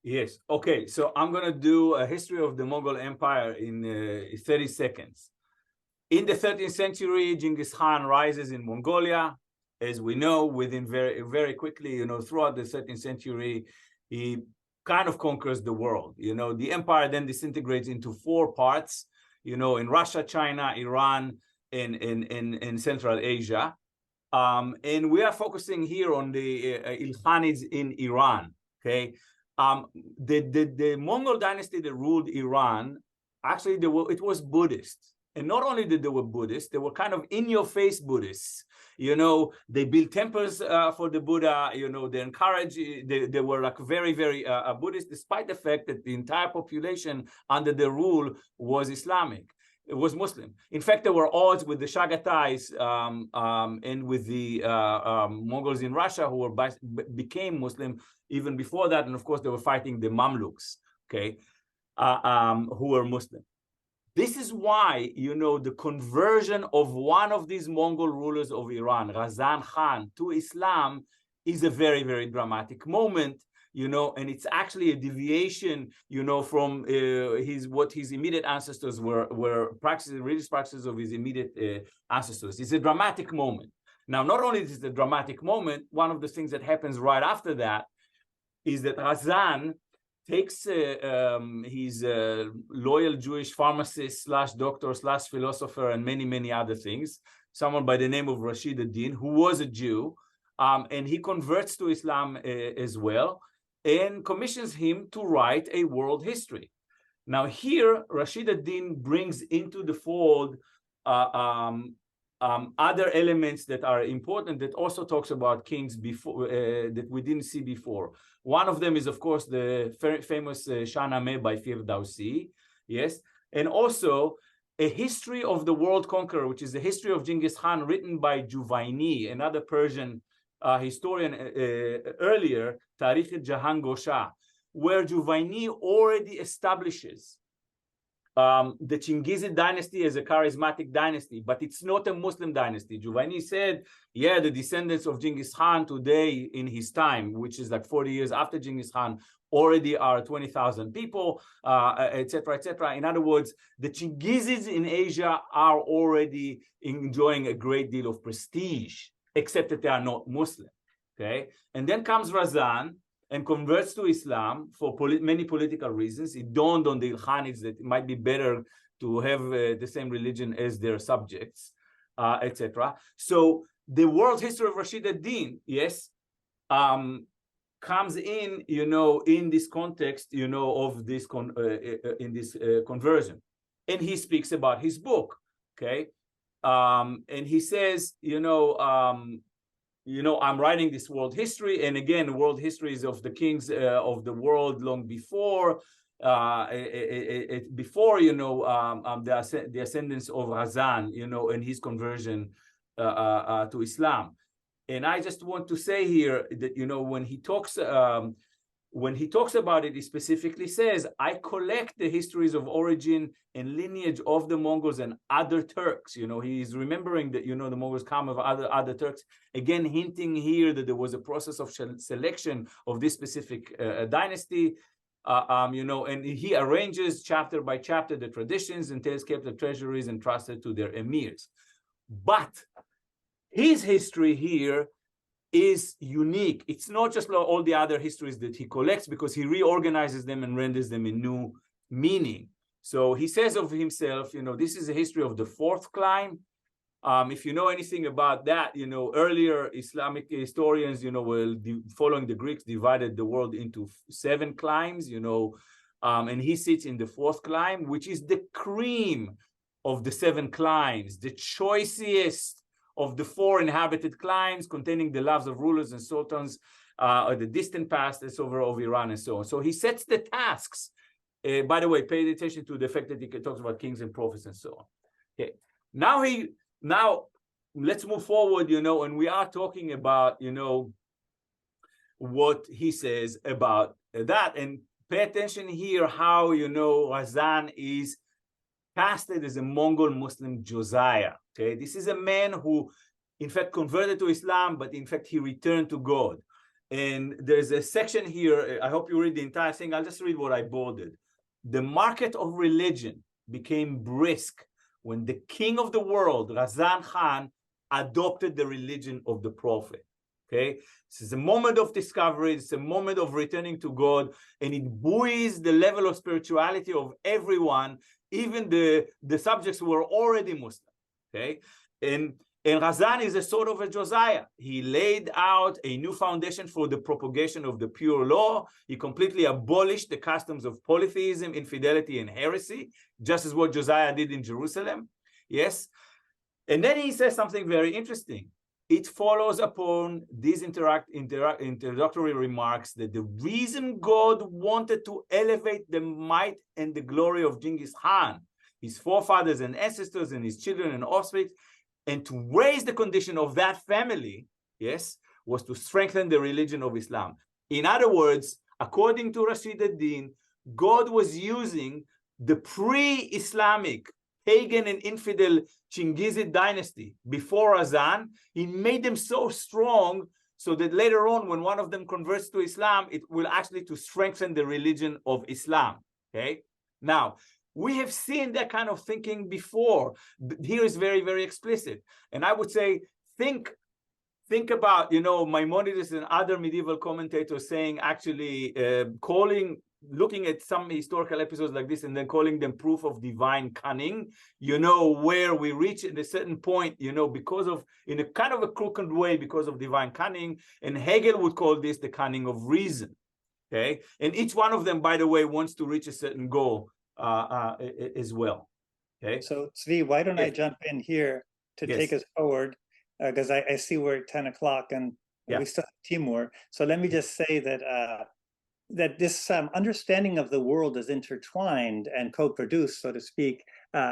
Yes. Okay. So I'm going to do a history of the Mughal Empire in 30 seconds. In the 13th century, Genghis Khan rises in Mongolia. As we know, within very quickly, throughout the 13th century, he kind of conquers the world. The empire then disintegrates into 4 parts, in Russia, China, Iran, and in Central Asia. And we are focusing here on the Ilkhanids in Iran, okay? The Mongol dynasty that ruled Iran, actually, it was Buddhist. And not only that they were Buddhists, they were kind of in-your-face Buddhists. They built temples for the Buddha. They encouraged. They were like very, very Buddhist, despite the fact that the entire population under their rule was Islamic. It was Muslim. In fact, there were odds with the Chagatais and with the Mongols in Russia who became Muslim even before that. And of course, they were fighting the Mamluks, okay, who were Muslim. This is why, the conversion of one of these Mongol rulers of Iran, Ghazan Khan, to Islam is a very, very dramatic moment, and it's actually a deviation, from what his immediate ancestors were practicing, religious practices of his immediate ancestors. It's a dramatic moment. Now, not only is it a dramatic moment, one of the things that happens right after that is that Ghazan takes his loyal Jewish pharmacist slash doctor slash philosopher and many other things, someone by the name of Rashid ad-Din, who was a Jew, and he converts to Islam as well, and commissions him to write a world history. Now here, Rashid ad-Din brings into the fold other elements that are important, that also talks about kings before that we didn't see before. One of them is, of course, the famous Shahnameh by Firdausi, yes, and also a history of the world conqueror, which is the history of Genghis Khan, written by Juvaini, another Persian historian earlier, Tarikh Jahan Gosha, where Juvaini already establishes the Chinggizid dynasty as a charismatic dynasty, but it's not a Muslim dynasty. Juvaini said, yeah, the descendants of Genghis Khan today in his time, which is like 40 years after Genghis Khan, already are 20,000 people, etc., etc. In other words, the Chinggizids in Asia are already enjoying a great deal of prestige, except that they are not Muslim. Okay, and then comes Razan and converts to Islam for many political reasons. It dawned on the Ilkhanids that it might be better to have the same religion as their subjects, etc. So the world history of Rashid ad-Din, yes, comes in, in this context, of this conversion, and he speaks about his book, okay, and he says, I'm writing this world history, and again, world histories of the kings of the world long before, the ascendance of Razan, and his conversion to Islam. And I just want to say here that when he talks about it, he specifically says, I collect the histories of origin and lineage of the Mongols and other Turks. He's remembering that, the Mongols come of other Turks, again, hinting here that there was a process of selection of this specific dynasty, and he arranges chapter by chapter the traditions and tales kept the treasuries entrusted to their emirs. But his history here is unique. It's not just like all the other histories that he collects, because he reorganizes them and renders them a new meaning. So he says of himself, this is a history of the fourth clime. If you know anything about that, earlier Islamic historians, following the Greeks, divided the world into 7 climes, and he sits in the fourth clime, which is the cream of the 7 climes, the choicest of the 4 inhabited climes, containing the loves of rulers and sultans, the distant past, the sovereign of Iran, and so on. So he sets the tasks. By the way, pay attention to the fact that he talks about kings and prophets and so on. Okay. Now let's move forward, and we are talking about, what he says about that. And pay attention here how, Razan is casted as a Mongol Muslim Josiah. Okay, this is a man who, in fact, converted to Islam, but in fact, he returned to God. And there's a section here, I hope you read the entire thing. I'll just read what I bolded. The market of religion became brisk when the king of the world, Razan Khan, adopted the religion of the prophet. Okay, this is a moment of discovery. It's a moment of returning to God, and it buoys the level of spirituality of everyone, even the subjects who were already Muslim. Okay, and Razan is a sort of a Josiah. He laid out a new foundation for the propagation of the pure law. He completely abolished the customs of polytheism, infidelity, and heresy, just as what Josiah did in Jerusalem. Yes, and then he says something very interesting. It follows upon these introductory remarks that the reason God wanted to elevate the might and the glory of Genghis Khan, his forefathers and ancestors and his children and offspring, and to raise the condition of that family, yes, was to strengthen the religion of Islam. In other words, according to Rashid ad-Din, God was using the pre-Islamic pagan and infidel Chinggizid dynasty before Razan. He made them so strong so that later on, when one of them converts to Islam, it will actually to strengthen the religion of Islam. Okay, now we have seen that kind of thinking before. Here is very, very explicit, and I would say think about Maimonides and other medieval commentators saying, actually calling looking at some historical episodes like this and then calling them proof of divine cunning, you know, where we reach at a certain point, you know, because of, in a kind of a crooked way, because of divine cunning. And Hegel would call this the cunning of reason. Okay. And each one of them, by the way, wants to reach a certain goal as well. Okay. So Zvi, why don't I jump in here to take us forward? Because I see we're at 10 o'clock and we still have Timur. So let me just say that that this understanding of the world as intertwined and co-produced, so to speak,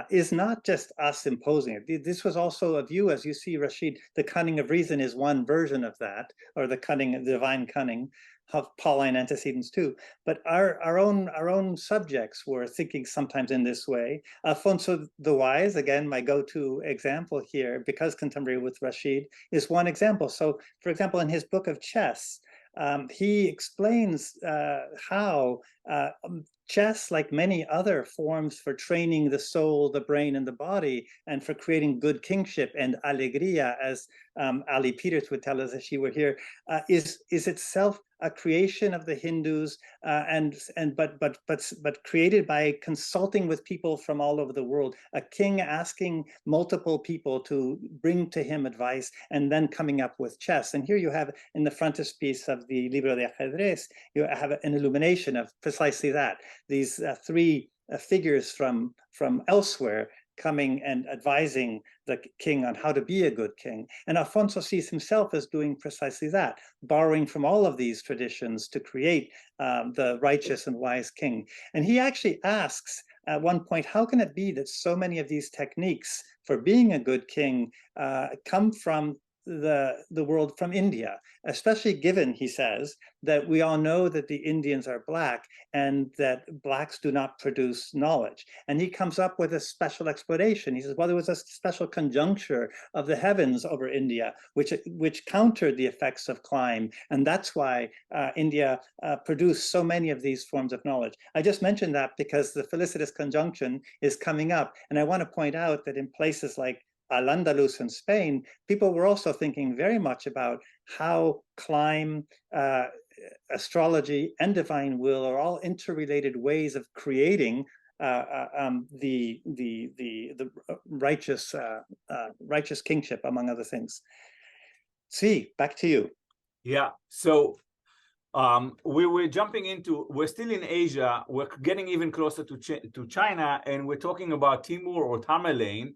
is not just us imposing it. This was also a view, as you see, Rashid, the cunning of reason is one version of that, or the cunning, the divine cunning of Pauline antecedents too. But our own subjects were thinking sometimes in this way. Alfonso the Wise, again, my go-to example here, because contemporary with Rashid, is one example. So, for example, in his book of chess, he explains how chess, like many other forms for training the soul, the brain, and the body, and for creating good kingship and alegria, as Ali Peters would tell us if she were here, is itself a creation of the Hindus, but created by consulting with people from all over the world. A king asking multiple people to bring to him advice, and then coming up with chess. And here you have in the frontispiece of the Libro de Ajedrez, you have an illumination of precisely that. These three figures from elsewhere coming and advising the king on how to be a good king. And Alfonso sees himself as doing precisely that, borrowing from all of these traditions to create the righteous and wise king. And he actually asks at one point, how can it be that so many of these techniques for being a good king come from the world, from India, especially given, he says, that we all know that the Indians are black and that blacks do not produce knowledge. And he comes up with a special explanation. He says, well, there was a special conjuncture of the heavens over India, which countered the effects of climb. And that's why India produced so many of these forms of knowledge. I just mentioned that because the felicitous conjunction is coming up. And I want to point out that in places like Al-Andalus in Spain, people were also thinking very much about how climb, astrology, and divine will are all interrelated ways of creating the righteous righteous kingship, among other things. See, back to you. Yeah. So we're jumping into, we're still in Asia. We're getting even closer to China, and we're talking about Timur or Tamerlane,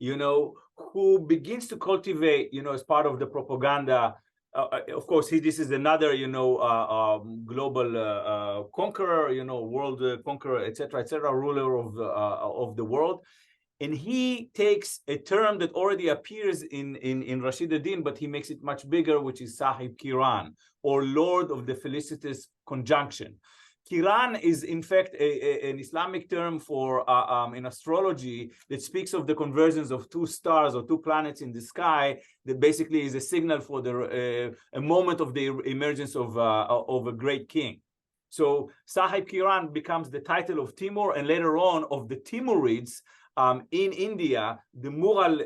you know, who begins to cultivate, you know, as part of the propaganda. Of course, this is another, you know, global conqueror, you know, world conqueror, etc., ruler of the world. And he takes a term that already appears in Rashid ad-Din, but he makes it much bigger, which is Sahib Kiran, or Lord of the Felicitous Conjunction. Kiran is, in fact, an Islamic term for in astrology that speaks of the convergence of two stars or two planets in the sky. That basically is a signal for a moment of the emergence of a great king. So Sahib Kiran becomes the title of Timur, and later on of the Timurids in India, the Mughal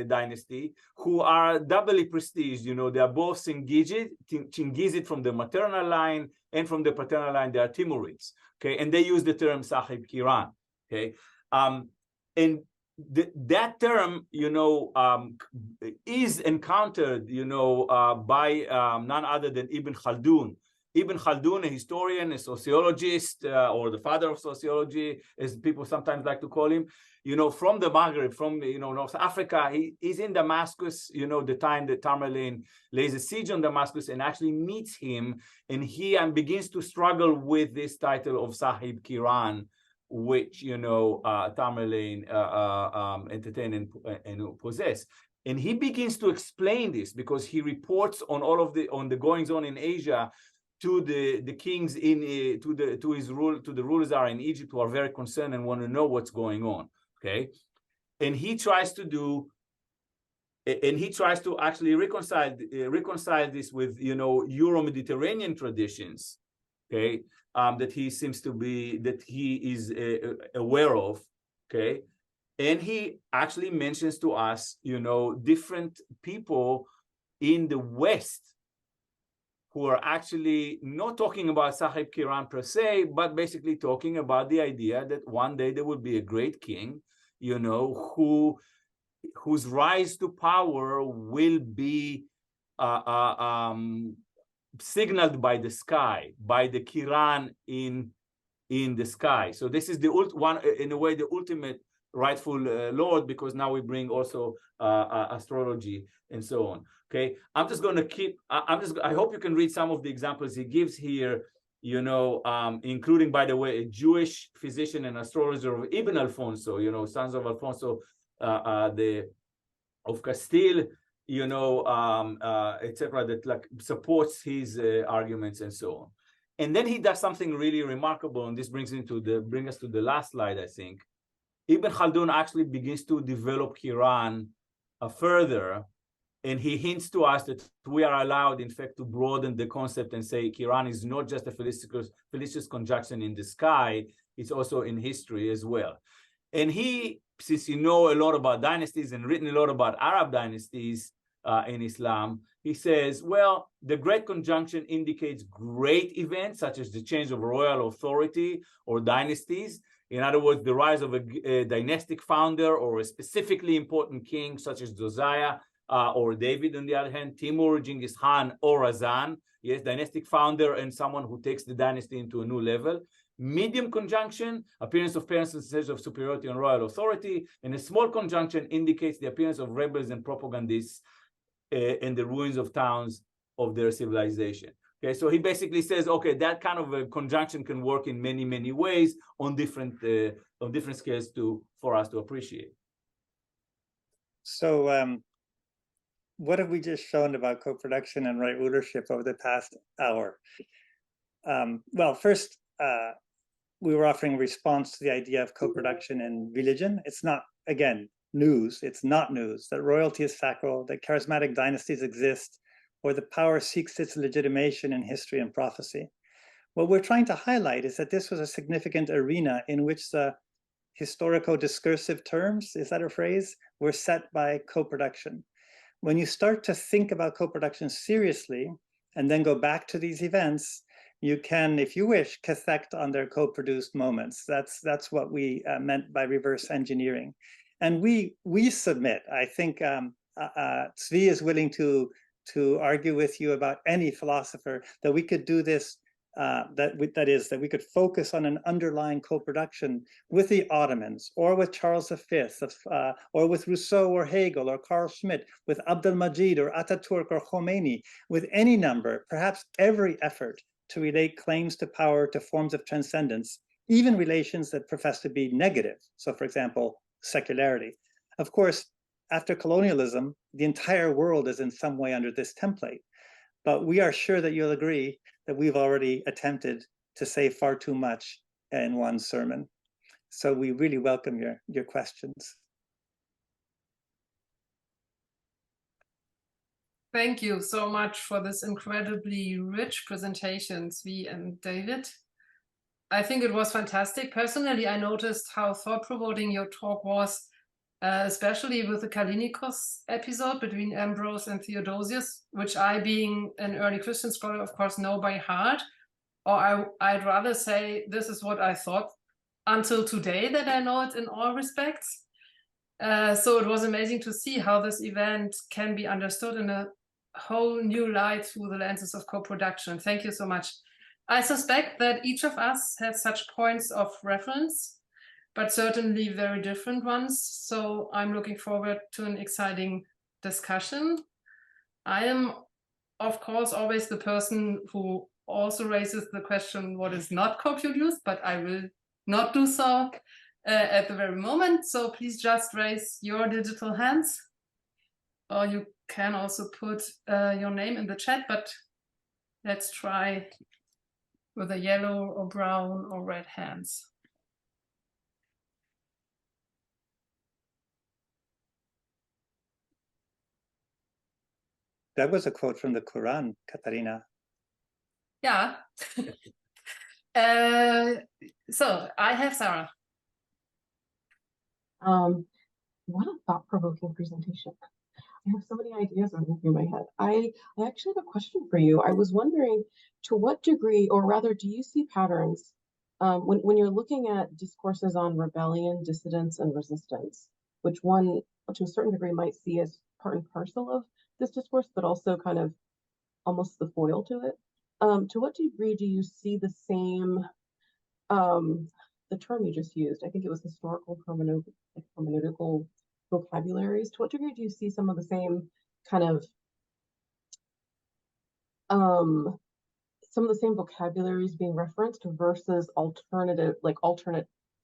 dynasty, who are doubly prestiged. You know, they are both Chinggizid from the maternal line, and from the paternal line, they are Timurids. Okay, and they use the term Sahib Kiran. Okay, and that term, you know, is encountered, you know, by none other than Ibn Khaldun. Ibn Khaldun, a historian, a sociologist, or the father of sociology, as people sometimes like to call him, you know, from the Maghreb, from, you know, North Africa. He's in Damascus, you know, the time that Tamerlane lays a siege on Damascus, and actually meets him, and he begins to struggle with this title of Sahib Kiran, which, you know, Tamerlane entertained and possessed. And he begins to explain this because he reports on all of the goings on in Asia to the kings to the rulers are in Egypt, who are very concerned and want to know what's going on. Okay, and he tries to actually reconcile this with, you know, Euro-Mediterranean traditions. Okay, that he is aware of. Okay, and he actually mentions to us, you know, different people in the West who are actually not talking about Sahib Kiran per se, but basically talking about the idea that one day there will be a great king, you know, whose rise to power will be signaled by the sky, by the Kiran in the sky. So this is the one, in a way, the ultimate rightful Lord, because now we bring also astrology and so on. Okay, I'm just going to keep. I hope you can read some of the examples he gives here. You know, including, by the way, a Jewish physician and astrologer of Ibn Alfonso. You know, sons of Alfonso, of Castile. You know, etc. That like supports his arguments and so on. And then he does something really remarkable, and this brings us to the last slide, I think. Ibn Khaldun actually begins to develop Quran further, and he hints to us that we are allowed, in fact, to broaden the concept and say Quran is not just a felicitous conjunction in the sky, it's also in history as well. And he, since you know a lot about dynasties and written a lot about Arab dynasties in Islam, he says, well, the Great Conjunction indicates great events such as the change of royal authority or dynasties. In other words, the rise of a dynastic founder or a specifically important king such as Josiah or David, on the other hand, Timur, Genghis Khan, or Razan. Yes, dynastic founder and someone who takes the dynasty into a new level. Medium conjunction, appearance of parents and stage of superiority and royal authority. And a small conjunction indicates the appearance of rebels and propagandists and the ruins of towns of their civilization. Okay, so he basically says, okay, that kind of a conjunction can work in many, many ways on different scales for us to appreciate. So what have we just shown about co-production and right rulership over the past hour? Well, first, we were offering a response to the idea of co-production in religion. It's not, again, news. It's not news that royalty is sacral, that charismatic dynasties exist, or the power seeks its legitimation in history and prophecy. What we're trying to highlight is that this was a significant arena in which the historico-discursive terms, is that a phrase, were set by co-production. When you start to think about co-production seriously and then go back to these events, you can, if you wish, cathect on their co-produced moments. That's what we meant by reverse engineering. And we submit, I think Tzvi is willing to argue with you about any philosopher that we could do this, that we could focus on an underlying co-production with the Ottomans or with Charles V, or with Rousseau or Hegel or Carl Schmitt, with Abdelmajid or Ataturk or Khomeini, with any number, perhaps every effort to relate claims to power to forms of transcendence, even relations that profess to be negative. So, for example, secularity. Of course, after colonialism, the entire world is in some way under this template. But we are sure that you'll agree that we've already attempted to say far too much in one sermon. So we really welcome your questions. Thank you so much for this incredibly rich presentation, Tzvi and David. I think it was fantastic. Personally, I noticed how thought-provoking your talk was, especially with the Kallinikos episode between Ambrose and Theodosius, which I, being an early Christian scholar, of course, know by heart. Or I'd rather say this is what I thought until today, that I know it in all respects. So it was amazing to see how this event can be understood in a whole new light through the lenses of co-production. Thank you so much. I suspect that each of us has such points of reference, but certainly very different ones. So I'm looking forward to an exciting discussion. I am, of course, always the person who also raises the question, what is not co-produced, but I will not do so at the very moment. So please just raise your digital hands, or you can also put your name in the chat, but let's try with a yellow or brown or red hands. That was a quote from the Quran, Katarina. Yeah. So I have Sarah. What a thought-provoking presentation. I have so many ideas running through my head. I actually have a question for you. I was wondering, to what degree, or rather, do you see patterns when you're looking at discourses on rebellion, dissidence, and resistance, which one, to a certain degree, might see as part and parcel of this discourse, but also kind of almost the foil to it? To what degree do you see the same, the term you just used, I think it was historical hermeneutical vocabularies, to what degree do you see some of the same kind of some of the same vocabularies being referenced versus alternate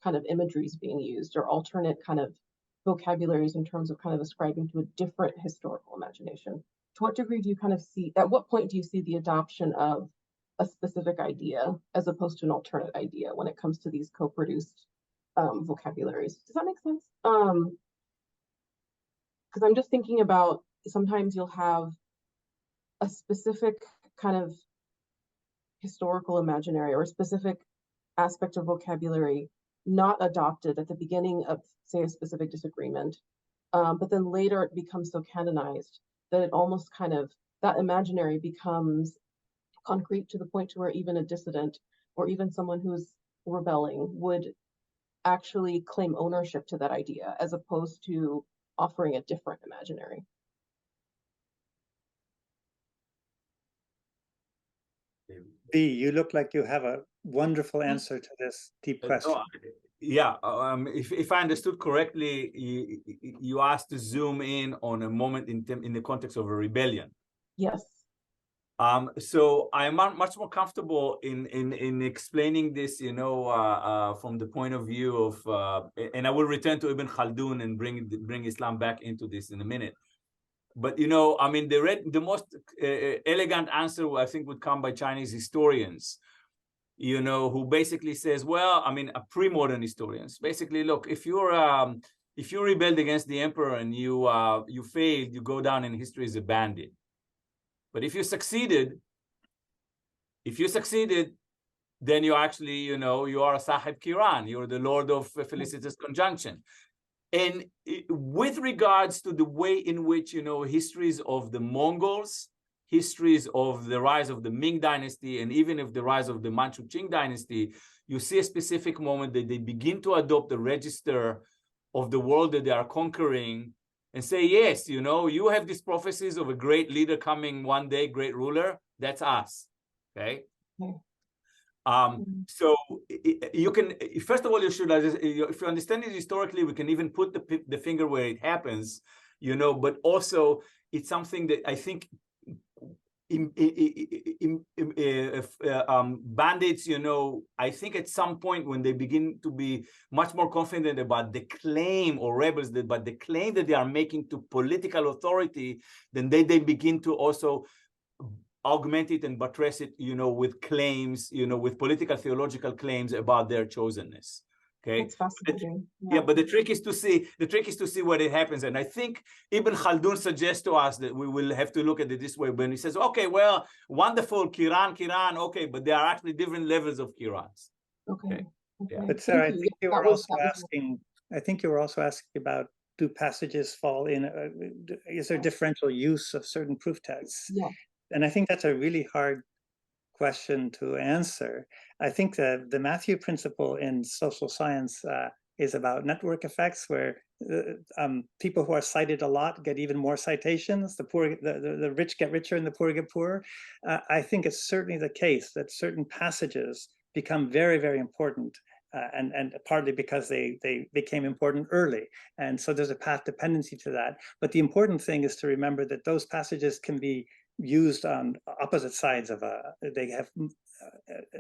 kind of imageries being used, or alternate kind of vocabularies in terms of kind of ascribing to a different historical imagination? To what degree do you kind of see, at what point do you see the adoption of a specific idea as opposed to an alternate idea when it comes to these co-produced vocabularies? Does that make sense? Because I'm just thinking about, sometimes you'll have a specific kind of historical imaginary or a specific aspect of vocabulary not adopted at the beginning of, say, a specific disagreement, but then later it becomes so canonized that it almost kind of, that imaginary becomes concrete to the point to where even a dissident or even someone who's rebelling would actually claim ownership to that idea, as opposed to offering a different imaginary. B, you look like you have a wonderful answer to this deep question. Yeah, if I understood correctly, you asked to zoom in on a moment in the context of a rebellion. Yes. So I'm much more comfortable in explaining this, you know, from the point of view of, and I will return to Ibn Khaldun and bring Islam back into this in a minute. But, you know, I mean, the most elegant answer, I think, would come by Chinese historians, you know, who basically says, well, I mean, pre-modern historians, basically, look, if you rebelled against the emperor and you failed, you go down in history as a bandit. But if you succeeded, then you actually, you know, you are a Sahib Kiran, you're the Lord of Felicitous Conjunction. And with regards to the way in which, you know, histories of the Mongols, histories of the rise of the Ming dynasty, and even of the rise of the Manchu Qing dynasty, you see a specific moment that they begin to adopt the register of the world that they are conquering and say, yes, you know, you have these prophecies of a great leader coming one day, great ruler, that's us, okay? So you can, first of all, you should, if you understand it historically, we can even put the finger where it happens, you know, but also it's something that I think bandits, you know, I think at some point when they begin to be much more confident about the claim, or rebels, but the claim that they are making to political authority, then they begin to also augment it and buttress it, you know, with claims, you know, with political theological claims about their chosenness. Okay. That's fascinating. Yeah, but the trick is to see what it happens. And I think Ibn Khaldun suggests to us that we will have to look at it this way when he says, okay, well, wonderful, Kiran, okay, but there are actually different levels of Kirans. Okay. Yeah. But Sarah, I think you were also asking, about, do passages fall in, is there differential use of certain proof texts? Yeah. And I think that's a really hard question to answer. I think that the Matthew principle in social science is about network effects, where people who are cited a lot get even more citations. The rich get richer and the poor get poorer. I think it's certainly the case that certain passages become very, very important, and partly because they became important early. And so there's a path dependency to that. But the important thing is to remember that those passages can be used on opposite sides of they have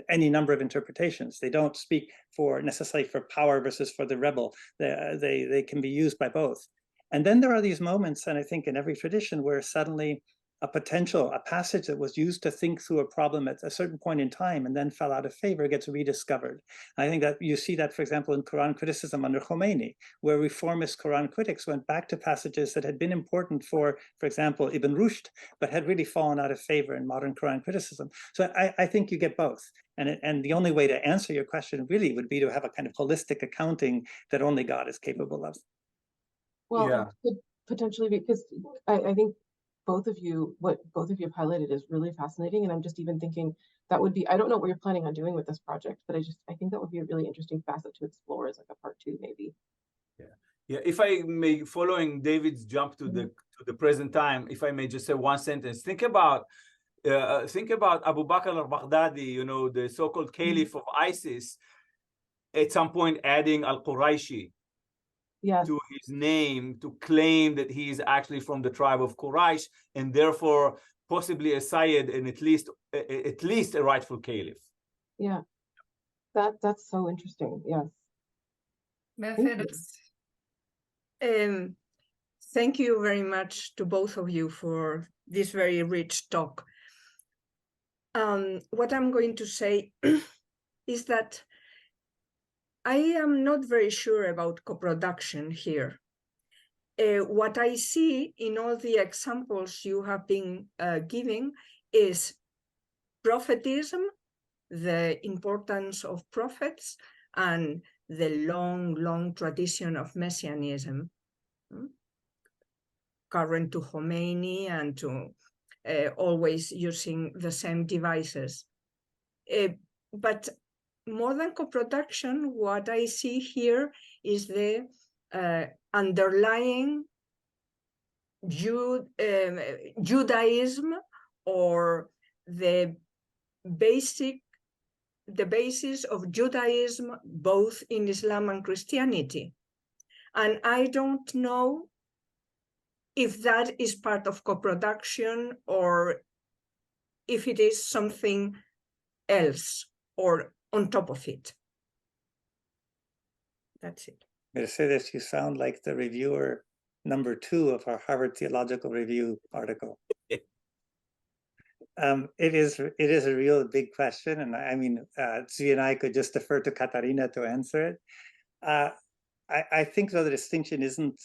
any number of interpretations. They don't speak necessarily for power versus for the rebel. They can be used by both. And then there are these moments, and I think in every tradition, where suddenly a passage that was used to think through a problem at a certain point in time and then fell out of favor gets rediscovered. I think that you see that, for example, in Quran criticism under Khomeini, where reformist Quran critics went back to passages that had been important for example, Ibn Rushd, but had really fallen out of favor in modern Quran criticism. So I think you get both. And the only way to answer your question really would be to have a kind of holistic accounting that only God is capable of. Well, yeah. potentially, because I think what both of you have highlighted is really fascinating. And I'm just even thinking that would be, I don't know what you're planning on doing with this project, but I think that would be a really interesting facet to explore as like a part 2, maybe. Yeah, if I may, following David's jump to the present time, if I may just say one sentence, think about Abu Bakr al-Baghdadi, you know, the so-called caliph of ISIS, at some point adding al-Quraishi to his name to claim that he is actually from the tribe of Quraysh and therefore possibly a Sayyid and at least a rightful caliph. Yeah, that's so interesting. Yes. Thank you very much to both of you for this very rich talk. What I'm going to say is that I am not very sure about co-production here. What I see in all the examples you have been giving is prophetism, the importance of prophets, and the long tradition of messianism, current to Khomeini and to always using the same devices. But more than co-production, what I see here is the underlying Judaism, or the basis of Judaism, both in Islam and Christianity. And I don't know if that is part of co-production or if it is something else or on top of it. That's it. I'm going to say this, you sound like the reviewer number 2 of our Harvard Theological Review article. It is a real big question, and I mean, Zvi and I could just defer to Katarina to answer it. I think, though, the distinction isn't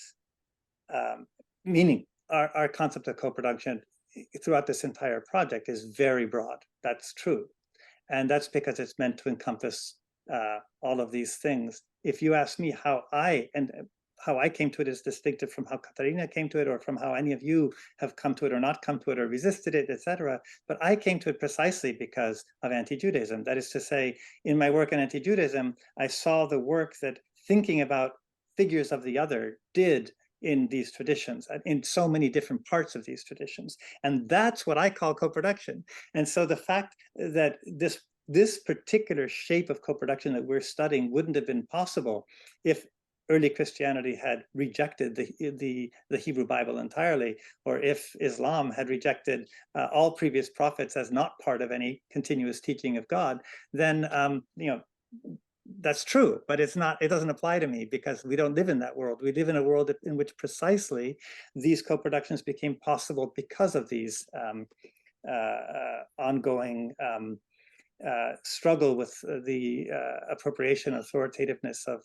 meaning. Our concept of co-production throughout this entire project is very broad. That's true, and that's because it's meant to encompass all of these things. If you ask me how I came to it is distinctive from how Katarina came to it, or from how any of you have come to it or not come to it or resisted it, etc. But I came to it precisely because of anti-Judaism. That is to say, in my work on anti-Judaism, I saw the work that thinking about figures of the other did in these traditions, in so many different parts of these traditions. And that's what I call co-production. And so the fact that this particular shape of co-production that we're studying wouldn't have been possible if early Christianity had rejected the Hebrew Bible entirely, or if Islam had rejected all previous prophets as not part of any continuous teaching of God, then that's true, but it doesn't apply to me because we don't live in that world. We live in a world in which precisely these co-productions became possible because of these ongoing struggle with the appropriation, authoritativeness of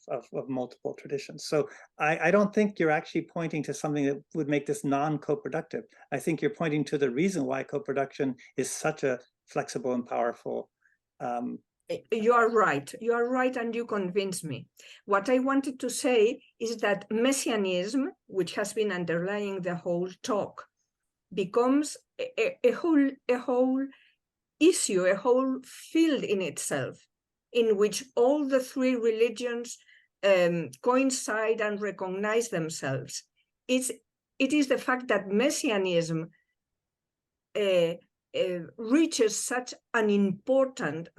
multiple traditions. So I don't think you're actually pointing to something that would make this non-co-productive. I think you're pointing to the reason why co-production is such a flexible and powerful. You are right, and you convinced me. What I wanted to say is that messianism, which has been underlying the whole talk, becomes a whole issue, a whole field in itself, in which all the three religions coincide and recognize themselves. It is the fact that messianism reaches such an important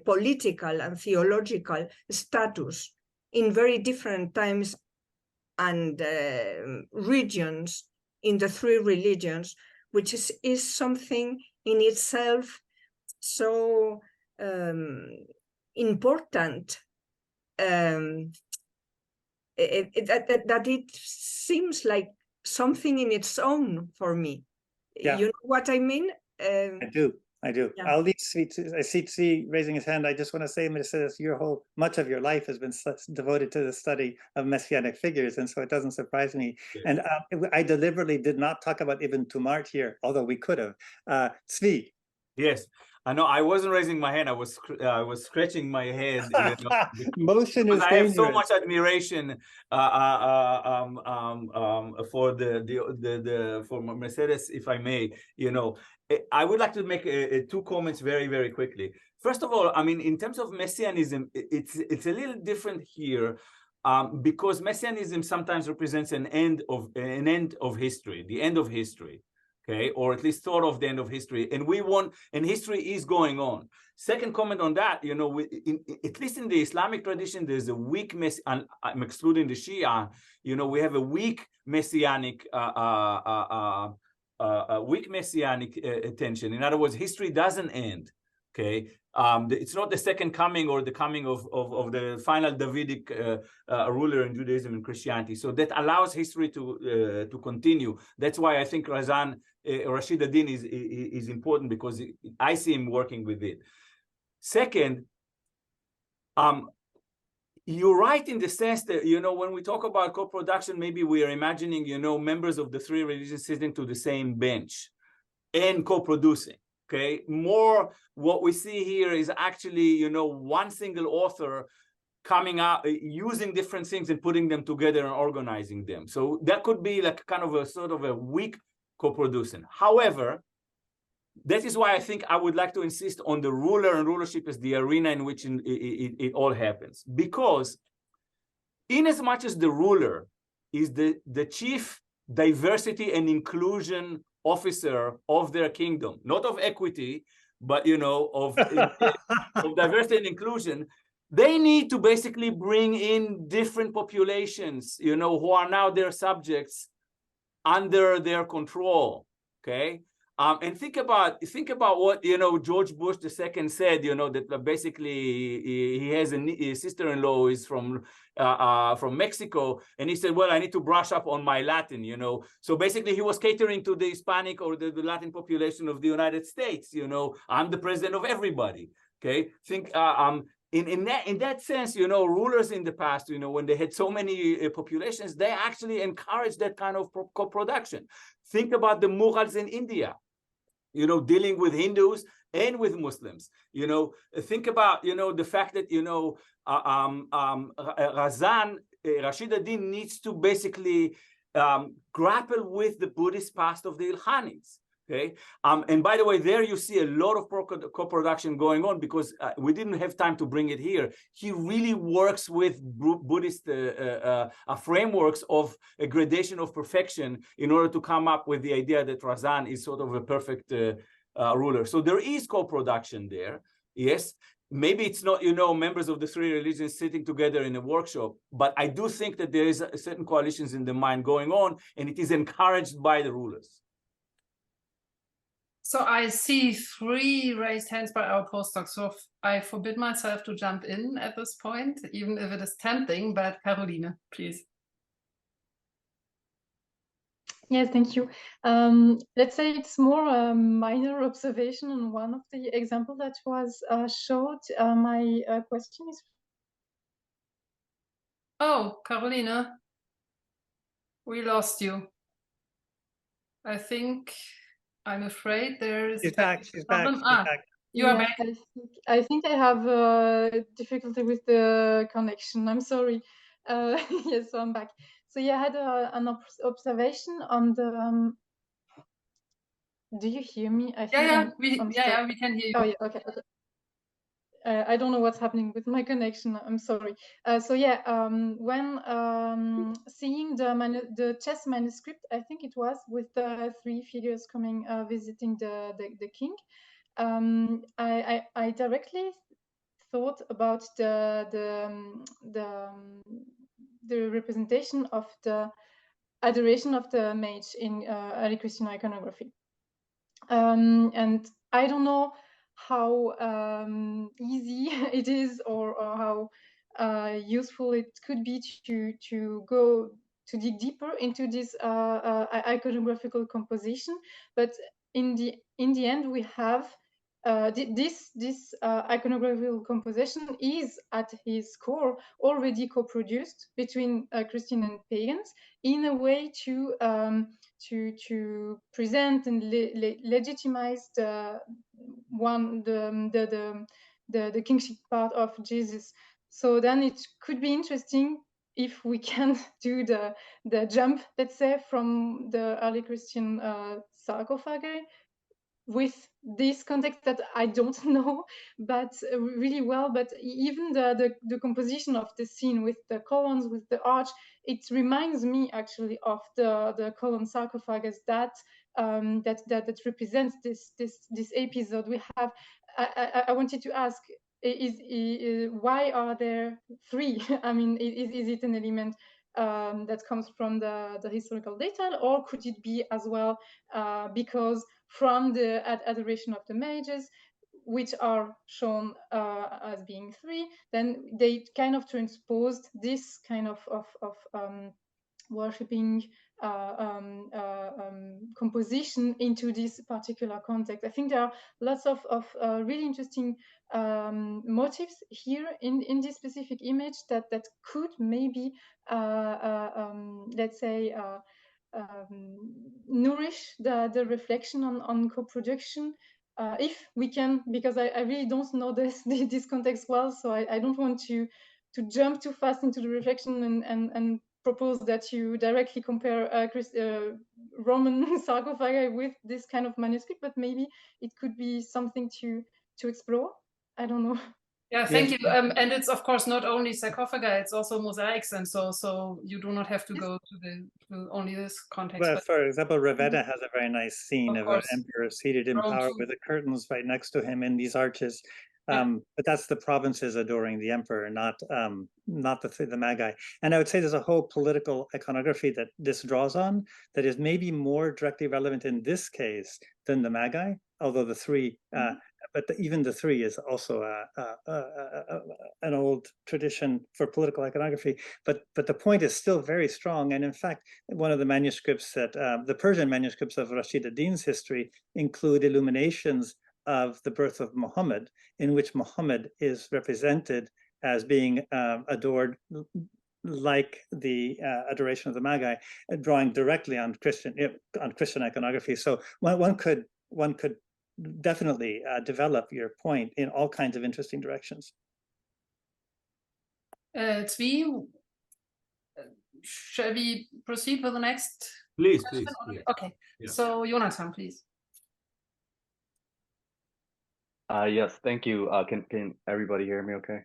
political and theological status in very different times and regions in the three religions, which is something in itself so important that it seems like something in its own for me. Yeah. You know what I mean? I do. Yeah. I'll leave Tzvi. I see Tzvi raising his hand. I just want to say, much of your life has been devoted to the study of messianic figures, and so it doesn't surprise me. Yes. And I deliberately did not talk about Ibn Tumart here, although we could have. Tzvi. Yes, I know I wasn't raising my hand. I was scratching my head. You know, Motion is I have so dangerous. much admiration for for Mercedes, if I may. You know, I would like to make two comments very, very quickly. First of all, I mean, in terms of messianism, it's a little different here. Because messianism sometimes represents an end of history, the end of history, okay, or at least thought of the end of history, and history is going on. Second comment on that, you know, at least in the Islamic tradition, there's a weak I'm excluding the Shia, you know, we have a weak messianic attention. In other words, history doesn't end. Okay, it's not the second coming or the coming of the final Davidic ruler in Judaism and Christianity. So that allows history to continue. That's why I think Rashid ad-Din is important, because I see him working with it. Second, you're right in the sense that, you know, when we talk about co-production, maybe we are imagining, you know, members of the three religions sitting to the same bench and co-producing. Okay, more what we see here is actually, you know, one single author coming out, using different things and putting them together and organizing them. So that could be like kind of a sort of a weak co-producing. However, that is why I think I would like to insist on the ruler and rulership as the arena in which it all happens. Because in as much as the ruler is the chief diversity and inclusion officer of their kingdom, not of equity, but, you know, of diversity and inclusion, they need to basically bring in different populations, you know, who are now their subjects under their control. Okay. And think about what, you know, George Bush II said, you know, that basically he has a sister-in-law who is from Mexico, and he said, well, I need to brush up on my Latin, you know. So basically he was catering to the Hispanic or the Latin population of the United States, you know. I'm the president of everybody. Okay. Think in that sense, you know, rulers in the past, you know, when they had so many populations, they actually encouraged that kind of co-production. Think about the Mughals in India, you know, dealing with Hindus and with Muslims. You know, think about, you know, the fact that, you know, Rashid ad-Din needs to basically grapple with the Buddhist past of the Ilkhanis. Okay, and by the way, there you see a lot of co-production going on, because we didn't have time to bring it here. He really works with Buddhist frameworks of a gradation of perfection in order to come up with the idea that Razan is sort of a perfect ruler. So there is co-production there. Yes, maybe it's not, you know, members of the three religions sitting together in a workshop, but I do think that there is certain coalitions in the mind going on, and it is encouraged by the rulers. So I see 3 raised hands by our postdocs. So I forbid myself to jump in at this point, even if it is tempting, but Caroline, please. Yes, thank you. Let's say it's more a minor observation on one of the examples that was showed. My question is... Oh, Caroline, we lost you. I think, I'm afraid there is... She's back. She's back. She's back. You are back. I think I have difficulty with the connection. I'm sorry. Yes, so I'm back. So yeah, I had an observation on the... do you hear me? I think we can hear you. Oh yeah, okay. I don't know what's happening with my connection. I'm sorry. So yeah, when seeing the chess manuscript, I think it was with the 3 figures coming visiting the king, I directly thought about the representation of the adoration of the mage in early Christian iconography, and I don't know how easy it is, or how useful it could be to go to dig deeper into this iconographical composition, but in the end we have this iconographical composition is at his core already co-produced between Christian and pagans in a way to present and legitimize the kingship part of Jesus. So then it could be interesting if we can do the jump, let's say, from the early Christian sarcophagi with this context that I don't know, but really well. But even the composition of the scene with the columns, with the arch, it reminds me actually of the column sarcophagus that represents this episode we have. I wanted to ask, why are there three? I mean, is it an element that comes from the historical data, or could it be as well because from the adoration of the mages, which are shown as being three, then they kind of transposed this kind of worshipping composition into this particular context. I think there are lots of really interesting motifs here in this specific image that could maybe let's say nourish the reflection on co-production, if we can, because I really don't know this context well, so I don't want to jump too fast into the reflection and propose that you directly compare Roman sarcophagi with this kind of manuscript, but maybe it could be something to explore. I don't know. Yeah, thank you. And it's of course not only sarcophagi; it's also mosaics, and so you do not have to go to only this context. Well, but for example, Ravenna has a very nice scene of an course. emperor seated in Rome power too. with the curtains right next to him in these arches. Yeah. But that's the provinces adoring the emperor, not the Magi. And I would say there's a whole political iconography that this draws on that is maybe more directly relevant in this case than the Magi, although the three, but even the three is also an old tradition for political iconography. But the point is still very strong. And in fact, one of the manuscripts that the Persian manuscripts of Rashid ad-Din's history include illuminations of the birth of Muhammad, in which Muhammad is represented as being adored like the adoration of the Magi, drawing directly on Christian iconography. So one could definitely develop your point in all kinds of interesting directions. Zvi, shall we proceed with the next? Please. Okay. Yeah. So Jonathan, please. Yes, thank you. Can everybody hear me okay?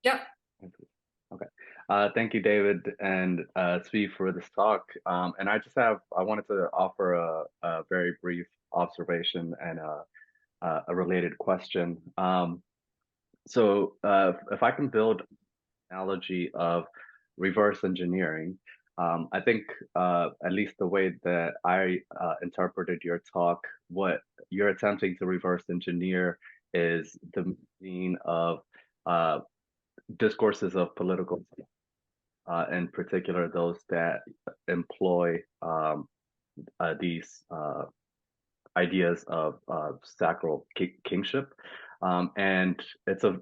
Yeah. Okay. Thank you, David and Zvi, for this talk. And I wanted to offer a very brief observation and a related question. So if I can build an analogy of reverse engineering, I think at least the way that I interpreted your talk, what you're attempting to reverse engineer is the meaning of discourses of political, in particular those that employ these ideas of sacral kingship. And it's at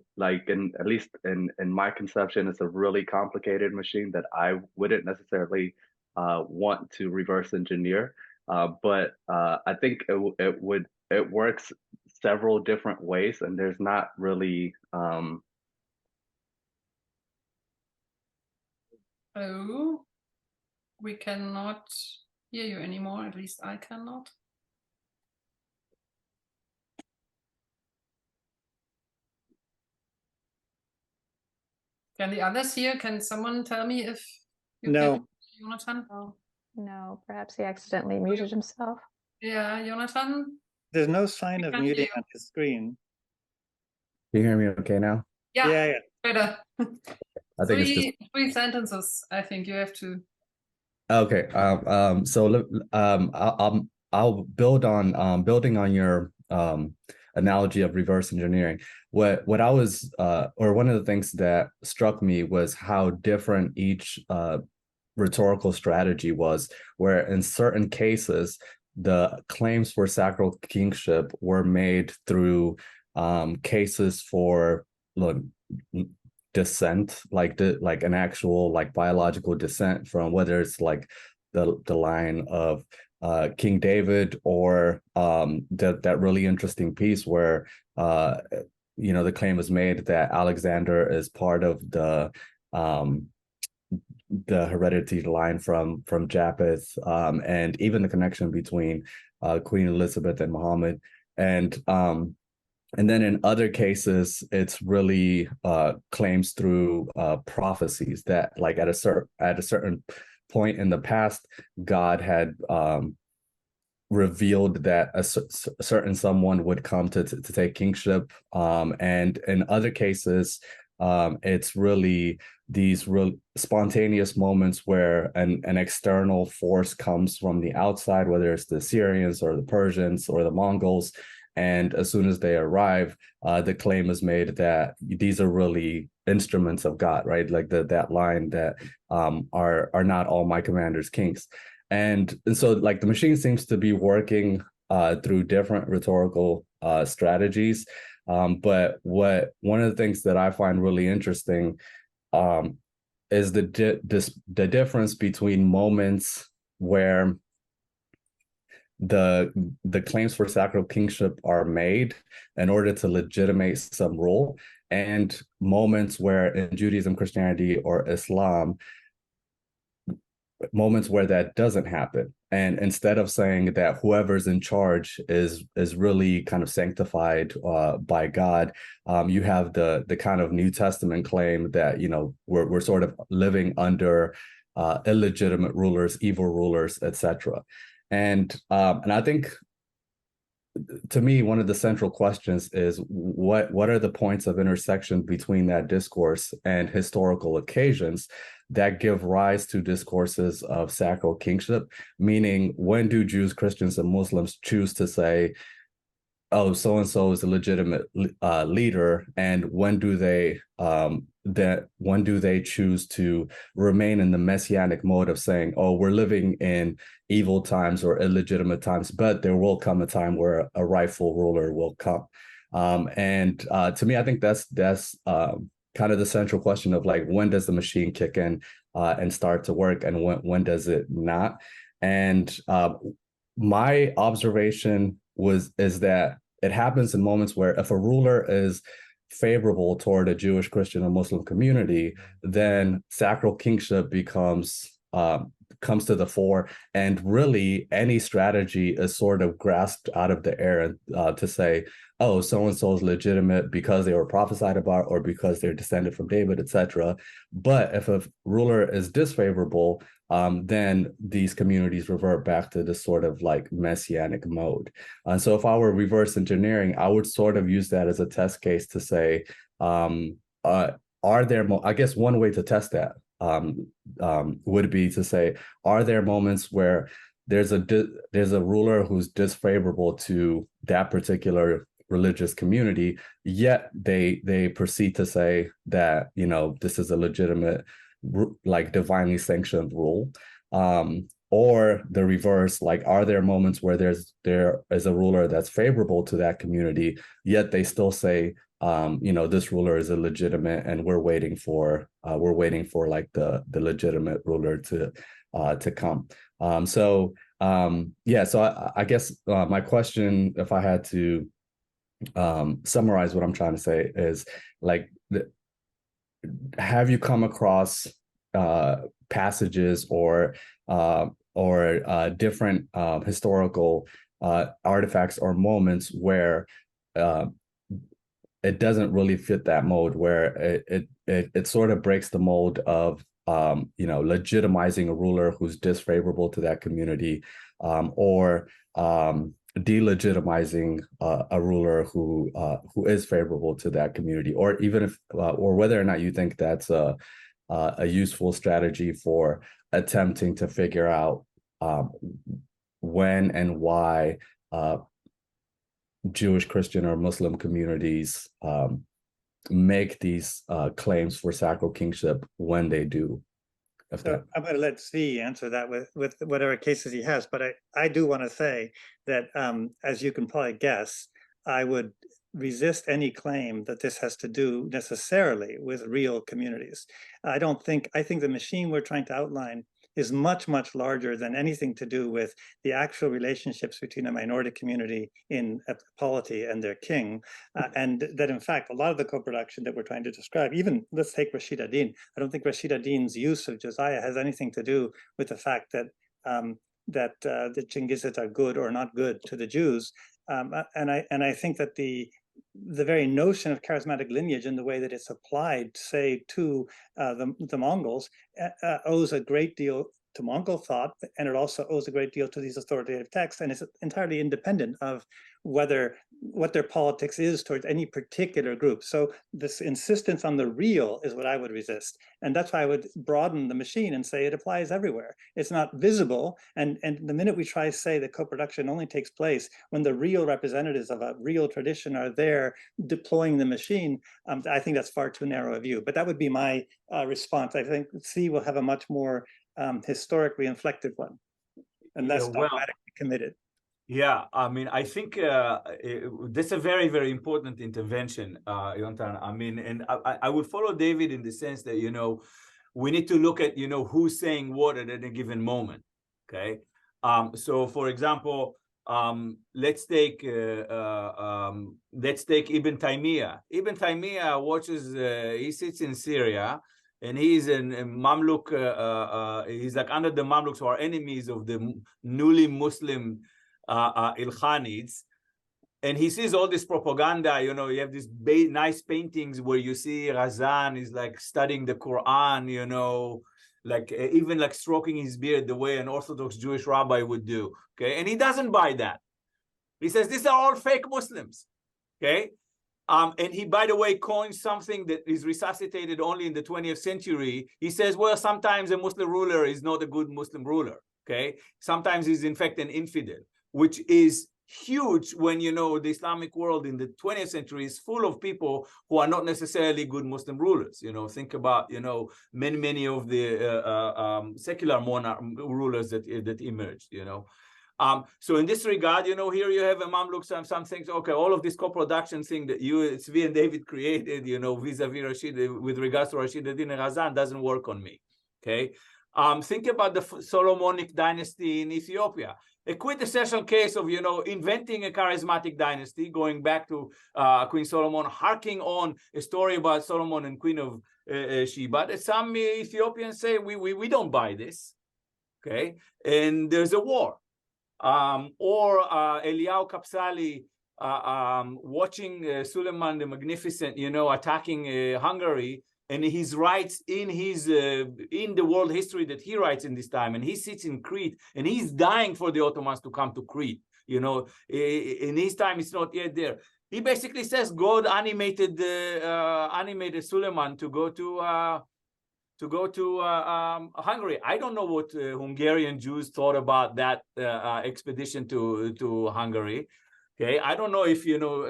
least in my conception, it's a really complicated machine that I wouldn't necessarily want to reverse engineer. But I think it works several different ways, and there's not really Oh, we cannot hear you anymore. At least I cannot. Can the others hear? Can someone tell me if you can, Jonathan? No, perhaps he accidentally muted himself. Yeah, Jonathan? There's no sign of muting on his screen. Can you hear me okay now? Yeah. Better. I think it's just 3 sentences. I think you have to. Okay. So I'll build on building on your analogy of reverse engineering. What I was or one of the things that struck me was how different each rhetorical strategy was, where in certain cases the claims for sacral kingship were made through cases for descent, like an actual biological descent from, whether it's like the line of King David, or that really interesting piece where the claim was made that Alexander is part of the heredity line from Japheth, and even the connection between Queen Elizabeth and Muhammad, and then in other cases, it's really claims through prophecies that, like, at a certain point in the past, God had revealed that a certain someone would come to take kingship, and in other cases, it's really these real spontaneous moments where an external force comes from the outside, whether it's the Syrians or the Persians or the Mongols. And as soon as they arrive, the claim is made that these are really instruments of God, right? Like that line that are not all my commanders kings. And so, like, the machine seems to be working through different rhetorical strategies. But one of the things that I find really interesting is the difference between moments where the claims for sacral kingship are made in order to legitimate some rule, and moments where in Judaism, Christianity, or Islam, moments where that doesn't happen. And instead of saying that whoever's in charge is really kind of sanctified by God, you have the kind of New Testament claim that, we're sort of living under illegitimate rulers, evil rulers, etc. And I think, to me, one of the central questions is what are the points of intersection between that discourse and historical occasions that give rise to discourses of sacral kingship? Meaning, when do Jews, Christians, and Muslims choose to say, oh, so-and-so is a legitimate leader, and when do they choose to remain in the messianic mode of saying, oh, we're living in evil times or illegitimate times, but there will come a time where a rightful ruler will come. And to me, I think that's kind of the central question of, like, when does the machine kick in and start to work, and when does it not? And my observation is that it happens in moments where, if a ruler is favorable toward a Jewish, Christian, or Muslim community, then sacral kingship comes to the fore, and really any strategy is sort of grasped out of the air to say, oh, so-and-so is legitimate because they were prophesied about or because they're descended from David, etc. But if a ruler is disfavorable, then these communities revert back to this sort of like messianic mode. And so if I were reverse engineering, I would sort of use that as a test case to say, are there, I guess one way to test that would be to say, are there moments where there's a ruler who's disfavorable to that particular religious community, yet they proceed to say that, this is a legitimate, like, divinely sanctioned rule, or the reverse, like, are there moments where there is a ruler that's favorable to that community, yet they still say, this ruler is illegitimate, and we're waiting for like the legitimate ruler to come. So I guess my question, if I had to summarize what I'm trying to say, is, like, have you come across passages or different historical artifacts or moments where it doesn't really fit that mode, where it sort of breaks the mold of legitimizing a ruler who's disfavorable to that community, or delegitimizing a ruler who is favorable to that community, or even if or whether or not you think that's a useful strategy for attempting to figure out when and why Jewish, Christian, or Muslim communities make these claims for sacral kingship when they do. So I'm going to let Zvi answer that with whatever cases he has, but I do want to say that, as you can probably guess, I would resist any claim that this has to do necessarily with real communities. I think the machine we're trying to outline is much, much larger than anything to do with the actual relationships between a minority community in a polity and their king. And that, in fact, a lot of the co-production that we're trying to describe, even let's take Rashid ad-Din. I don't think Rashid ad-Din's use of Josiah has anything to do with the fact that the Chingizids are good or not good to the Jews. And I think that the very notion of charismatic lineage and the way that it's applied, say, to the Mongols, owes a great deal to Mongol thought, and it also owes a great deal to these authoritative texts, and it's entirely independent of what their politics is towards any particular group. So this insistence on the real is what I would resist. And that's why I would broaden the machine and say it applies everywhere. It's not visible. And the minute we try to say that co-production only takes place when the real representatives of a real tradition are there deploying the machine, I think that's far too narrow a view. But that would be my response. I think C will have a much more historically inflected one and less dogmatically committed. Yeah, I mean, I think that's a very, very important intervention, Yonatan. I mean, and I would follow David in the sense that, we need to look at, who's saying what at any given moment, okay? So, for example, let's take Ibn Taymiyyah. Ibn Taymiyyah watches, he sits in Syria, and he's in Mamluk, he's like under the Mamluks who are enemies of the newly Muslim Ilkhanids, and he sees all this propaganda. You have these nice paintings where you see Razan is like studying the Quran, like even like stroking his beard the way an Orthodox Jewish rabbi would do. Okay, and he doesn't buy that. He says these are all fake Muslims. Okay, and he, by the way, coins something that is resuscitated only in the 20th century. He says, well, sometimes a Muslim ruler is not a good Muslim ruler. Okay, sometimes he's in fact an infidel, which is huge when, the Islamic world in the 20th century is full of people who are not necessarily good Muslim rulers. Think about, many of the secular monarch rulers that emerged, So in this regard, here you have a Mamluk, some things, okay, all of this co-production thing that Tzvi and David created, vis-a-vis Rashid, with regards to Rashid ad-Din and Razan doesn't work on me, okay? Think about the Solomonic dynasty in Ethiopia. A quintessential case of, inventing a charismatic dynasty, going back to Queen Solomon, harking on a story about Solomon and Queen of Sheba, that some Ethiopians say, we don't buy this, okay? And there's a war. Or Eliyahu Kapsali watching Suleiman the Magnificent, attacking Hungary, and his writes in the world history that he writes in this time, and he sits in Crete, and he's dying for the Ottomans to come to Crete. In his time, it's not yet there. He basically says God animated Suleiman to go to Hungary. I don't know what Hungarian Jews thought about that expedition to Hungary. Okay, I don't know if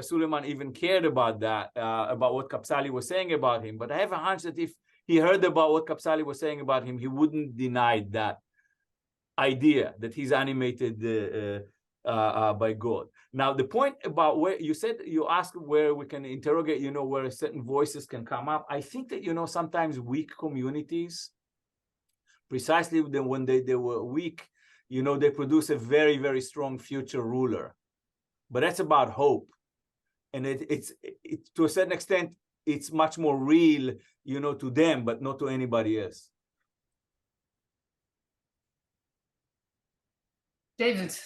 Suleiman even cared about that, about what Kapsali was saying about him. But I have a hunch that if he heard about what Kapsali was saying about him, he wouldn't deny that idea that he's animated by God. Now, the point about where you asked where we can interrogate, where certain voices can come up. I think that sometimes weak communities, precisely when they were weak, they produce a very, very strong future ruler. But that's about hope, and it's to a certain extent it's much more real, to them, but not to anybody else. David.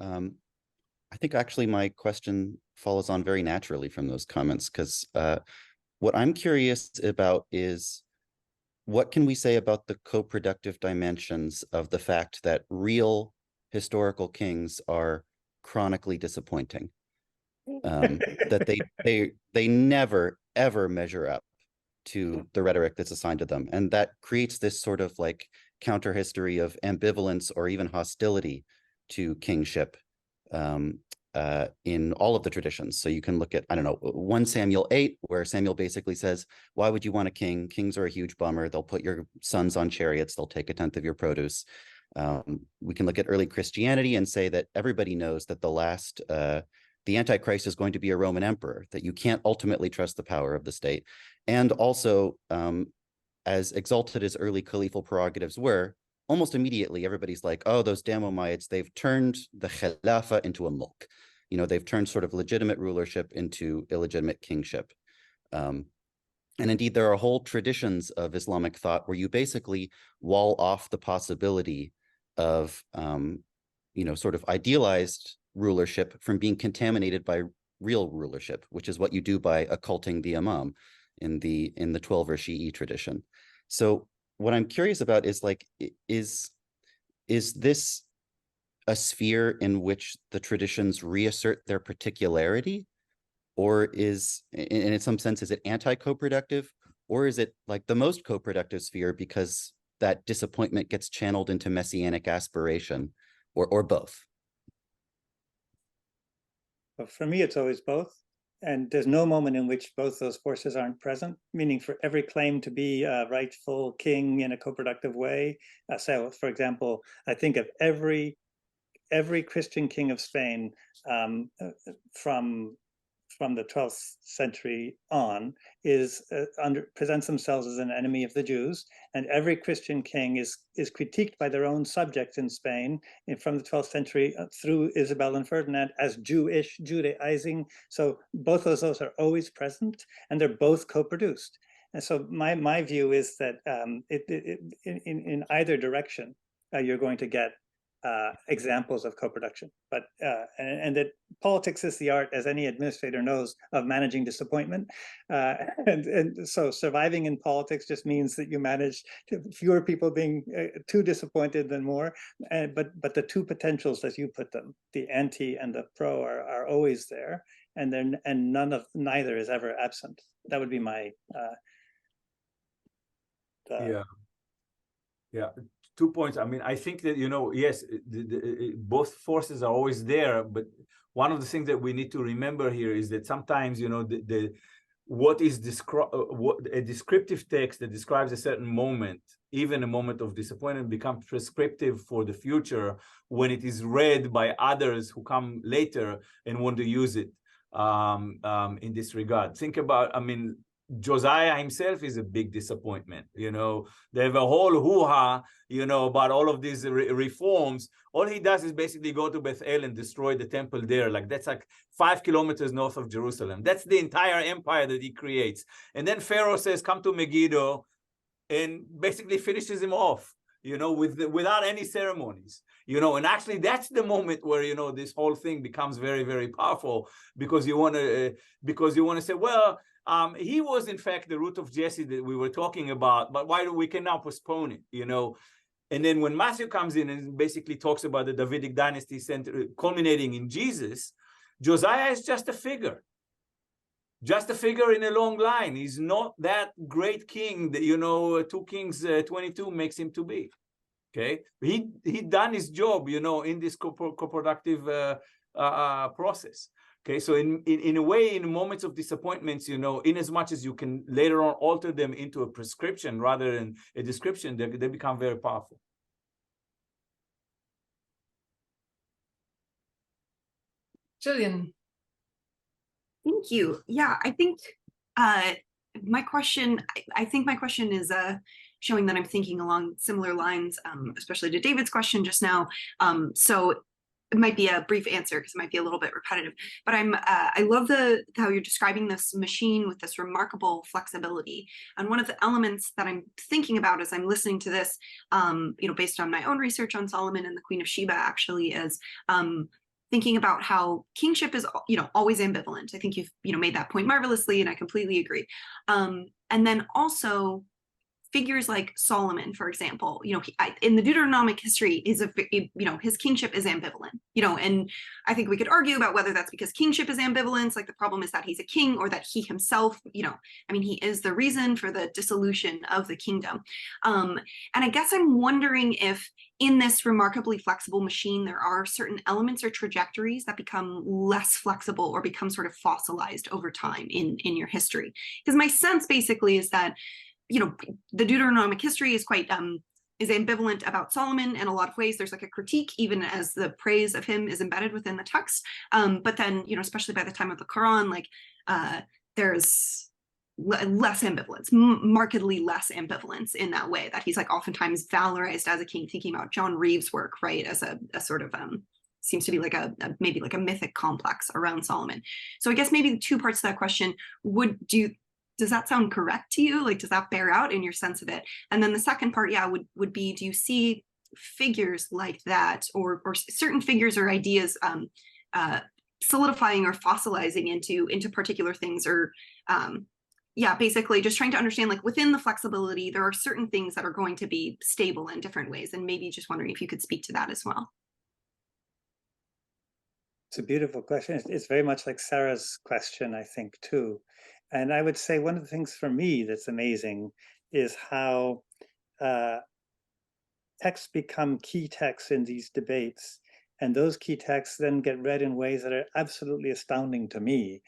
I think actually my question follows on very naturally from those comments, because what I'm curious about is what can we say about the co-productive dimensions of the fact that real historical kings are chronically disappointing, that they never ever measure up to the rhetoric that's assigned to them, and that creates this sort of like counter history of ambivalence or even hostility to kingship in all of the traditions. So you can look at, I don't know, 1 Samuel 8, where Samuel basically says, why would you want a king? Kings are a huge bummer. They'll put your sons on chariots. They'll take 1/10 of your produce. We can look at early Christianity and say that everybody knows that the Antichrist is going to be a Roman emperor, that you can't ultimately trust the power of the state. And also as exalted as early caliphal prerogatives were, almost immediately everybody's like, oh, those damn Umayyads, they've turned the Khilafah into a mulk. You know, they've turned sort of legitimate rulership into illegitimate kingship. And indeed, there are whole traditions of Islamic thought where you basically wall off the possibility of, you know, sort of idealized rulership from being contaminated by real rulership, which is what you do by occulting the imam in the 12er Shi'i tradition. So what I'm curious about is like, is this a sphere in which the traditions reassert their particularity? Or is, and in some sense, is it anti-co-productive? Or is it like the most co-productive sphere because that disappointment gets channeled into messianic aspiration, or both? But for me, it's always both. And there's no moment in which both those forces aren't present, meaning for every claim to be a rightful king in a co-productive way. So, for example, I think of every Christian king of Spain from the 12th century on presents themselves as an enemy of the Jews, and every Christian king is critiqued by their own subjects in Spain from the 12th century through Isabel and Ferdinand as Jewish, Judaizing. So both of those are always present, and they're both co-produced. And so my view is that in either direction, you're going to get examples of co-production, but and that politics is the art, as any administrator knows, of managing disappointment, and so surviving in politics just means that you manage fewer people being too disappointed than more, but the two potentials, as you put them, the anti and the pro, are always there, and neither is ever absent. That would be my yeah. 2 points. I mean, I think that, you know, yes, both forces are always there, but one of the things that we need to remember here is that sometimes, you know, what a descriptive text that describes a certain moment, even a moment of disappointment, becomes prescriptive for the future when it is read by others who come later and want to use it in this regard. Think about, I mean, Josiah himself is a big disappointment. You know, they have a whole hoo-ha, you know, about all of these reforms. All he does is basically go to Bethel and destroy the temple there. Like, that's like 5 kilometers north of Jerusalem. That's the entire empire that he creates. And then Pharaoh says, come to Megiddo, and basically finishes him off, you know, without any ceremonies. You know, and actually that's the moment where, you know, this whole thing becomes very, very powerful, because you want to say, well, he was in fact the root of Jesse that we were talking about, but why do we can now postpone it, you know? And then when Matthew comes in and basically talks about the Davidic dynasty culminating in Jesus, Josiah is just a figure in a long line. He's not that great king that, you know, 2 Kings 22 makes him to be. Okay, he done his job, you know, in this co-productive process. Okay, so in a way, in moments of disappointments, you know, in as much as you can later on alter them into a prescription rather than a description, they become very powerful. Jillian. Thank you. Yeah, I think my question is showing that I'm thinking along similar lines, especially to David's question just now. So it might be a brief answer because it might be a little bit repetitive, but I love how you're describing this machine with this remarkable flexibility. And one of the elements that I'm thinking about as I'm listening to this, you know, based on my own research on Solomon and the Queen of Sheba, actually, is thinking about how kingship is, you know, always ambivalent. I think you've, you know, made that point marvelously, and I completely agree. And then also figures like Solomon, for example, you know, in the Deuteronomic history, you know, his kingship is ambivalent, you know, and I think we could argue about whether that's because kingship is ambivalence, like the problem is that he's a king, or that he himself, you know, I mean, he is the reason for the dissolution of the kingdom. And I guess I'm wondering if in this remarkably flexible machine, there are certain elements or trajectories that become less flexible or become sort of fossilized over time in your history. Because my sense basically is that, you know, the Deuteronomic history is quite is ambivalent about Solomon in a lot of ways. There's like a critique, even as the praise of him is embedded within the text. But then, you know, especially by the time of the Quran, like there's less ambivalence, markedly less ambivalence in that way, that he's like oftentimes valorized as a king, thinking about John Reeves' work, right, as a sort of seems to be like maybe like a mythic complex around Solomon. So I guess maybe the two parts to that question, does that sound correct to you? Like, does that bear out in your sense of it? And then the second part, yeah, would be, do you see figures like that, or certain figures or ideas solidifying or fossilizing into particular things, or yeah, basically just trying to understand, like, within the flexibility, there are certain things that are going to be stable in different ways, and maybe just wondering if you could speak to that as well. It's a beautiful question. It's very much like Sarah's question, I think, too. And I would say one of the things for me that's amazing is how texts become key texts in these debates. And those key texts then get read in ways that are absolutely astounding to me.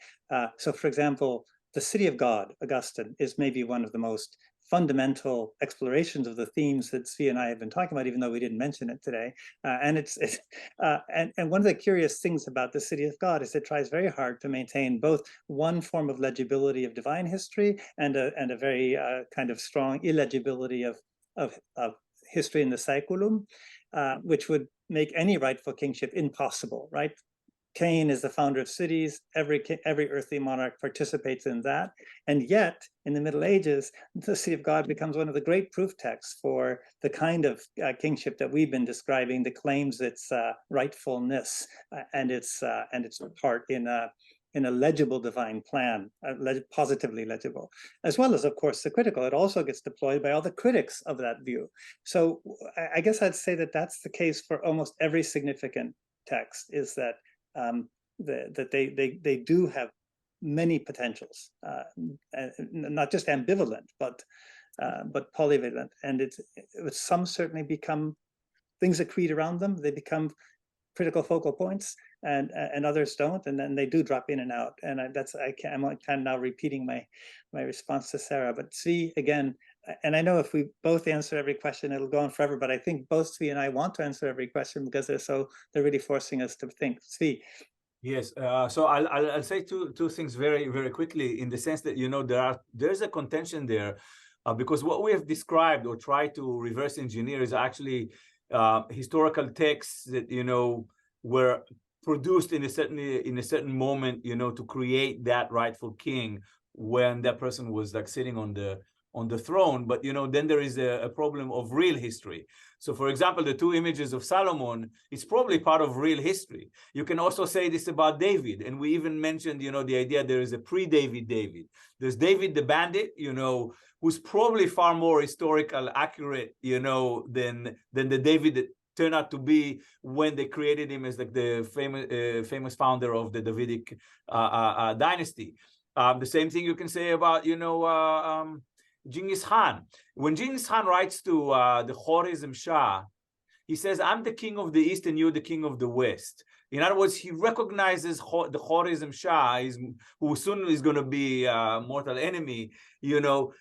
So, for example, the City of God, Augustine, is maybe one of the most fundamental explorations of the themes that Zvi and I have been talking about, even though we didn't mention it today. And one of the curious things about the City of God is it tries very hard to maintain both one form of legibility of divine history and a very kind of strong illegibility of history in the Saeculum, which would make any rightful kingship impossible, right? Cain is the founder of cities. Every earthly monarch participates in that. And yet, in the Middle Ages, the City of God becomes one of the great proof texts for the kind of kingship that we've been describing, that claims its rightfulness and its part in a legible divine plan, positively legible, as well as, of course, the critical. It also gets deployed by all the critics of that view. So I guess I'd say that that's the case for almost every significant text, is that that they do have many potentials, not just ambivalent, but polyvalent. And some certainly become things that accrete around them. They become critical focal points, and others don't, and then they do drop in and out. And I'm kind of now repeating my response to Sarah. But Zvi, again, and I know if we both answer every question, it'll go on forever, but I think both Zvi and I want to answer every question because they're really forcing us to think. Zvi. Yes, so I'll say two things very, very quickly, in the sense that, you know, there's a contention there, because what we have described or tried to reverse engineer is actually historical texts that, you know, were produced in a certain moment, you know, to create that rightful king when that person was like sitting on the throne. But, you know, then there is a problem of real history. So, for example, the two images of Solomon is probably part of real history. You can also say this about David. And we even mentioned, you know, the idea there is a pre-David David. There's David the bandit, you know, who's probably far more historical accurate, you know, than the David that turned out to be when they created him as like the famous founder of the Davidic dynasty. The same thing you can say about, you know, Genghis Khan. When Genghis Khan writes to the Khwarizm Shah, he says, "I'm the king of the East and you're the king of the West." In other words, he recognizes the Khwarizm Shah, who soon is going to be a mortal enemy, you know,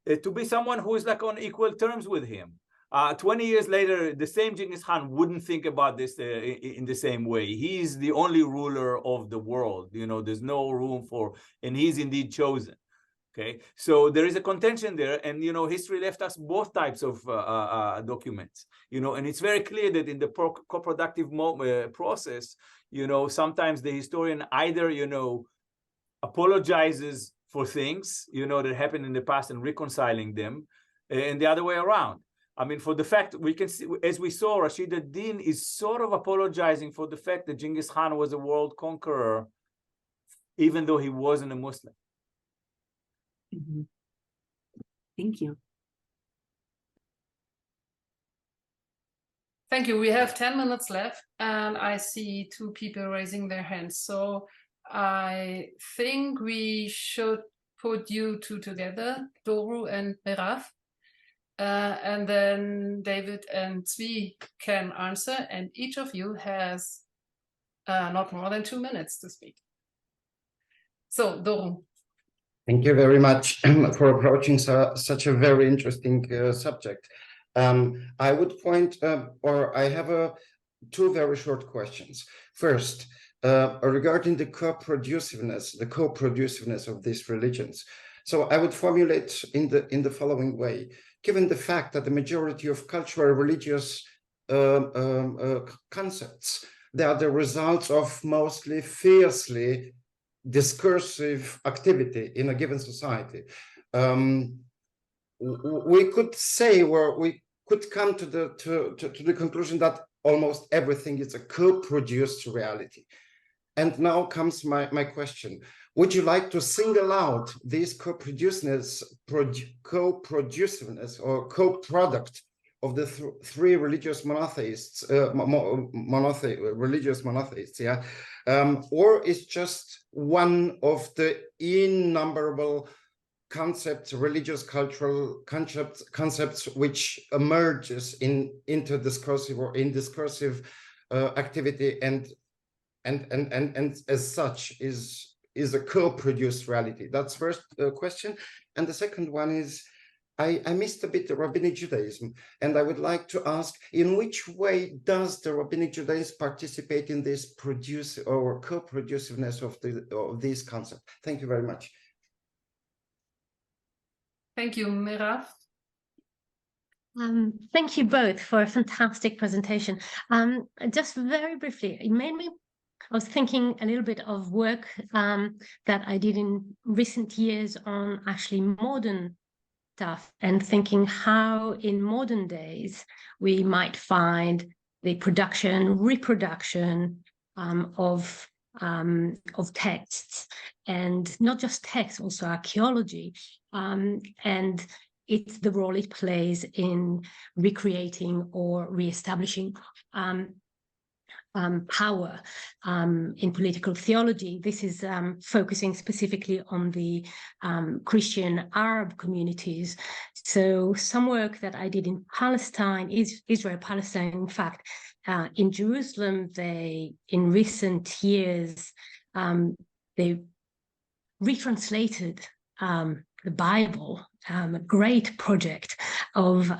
to be someone who is like on equal terms with him. 20 years later, the same Genghis Khan wouldn't think about this in the same way. He's the only ruler of the world. You know, there's no room for, and he's indeed chosen. Okay, so there is a contention there, and, you know, history left us both types of documents, you know, and it's very clear that in the co-productive process, you know, sometimes the historian either, you know, apologizes for things, you know, that happened in the past and reconciling them, and the other way around. I mean, for the fact we can see, as we saw, Rashid ad-Din is sort of apologizing for the fact that Genghis Khan was a world conqueror, even though he wasn't a Muslim. Mm-hmm. Thank you. Thank you. We have 10 minutes left, and I see two people raising their hands. So I think we should put you two together, Doru and Merav, and then David and Zvi can answer, and each of you has not more than 2 minutes to speak. So, Doru. Thank you very much for approaching such a very interesting subject. I would point, or I have two very short questions. First, regarding the co-produciveness of these religions. So I would formulate in the following way: given the fact that the majority of cultural religious concepts, they are the results of mostly fiercely discursive activity in a given society, we could say, or we could come to the conclusion that almost everything is a co-produced reality. And now comes my question: would you like to single out this co-produciveness or co-product of the three religious monotheists, religious monotheists, yeah, or is just one of the innumerable concepts, religious, cultural concepts which emerges in interdiscursive or indiscursive activity, and as such is a co-produced reality? That's first question. And the second one is, I missed a bit the Rabbinic Judaism, and I would like to ask, in which way does the Rabbinic Judaism participate in this produce or co-produciveness of these concepts? Thank you very much. Thank you, Mirav. Thank you both for a fantastic presentation. Just very briefly, it made me, I was thinking a little bit of work that I did in recent years on actually modern stuff, and thinking how in modern days we might find the production, reproduction of texts, and not just texts, also archaeology, and it's the role it plays in recreating or reestablishing power in political theology. This is focusing specifically on the Christian Arab communities. So some work that I did in Palestine, Israel-Palestine, in fact, in Jerusalem, in recent years, they retranslated the Bible, a great project of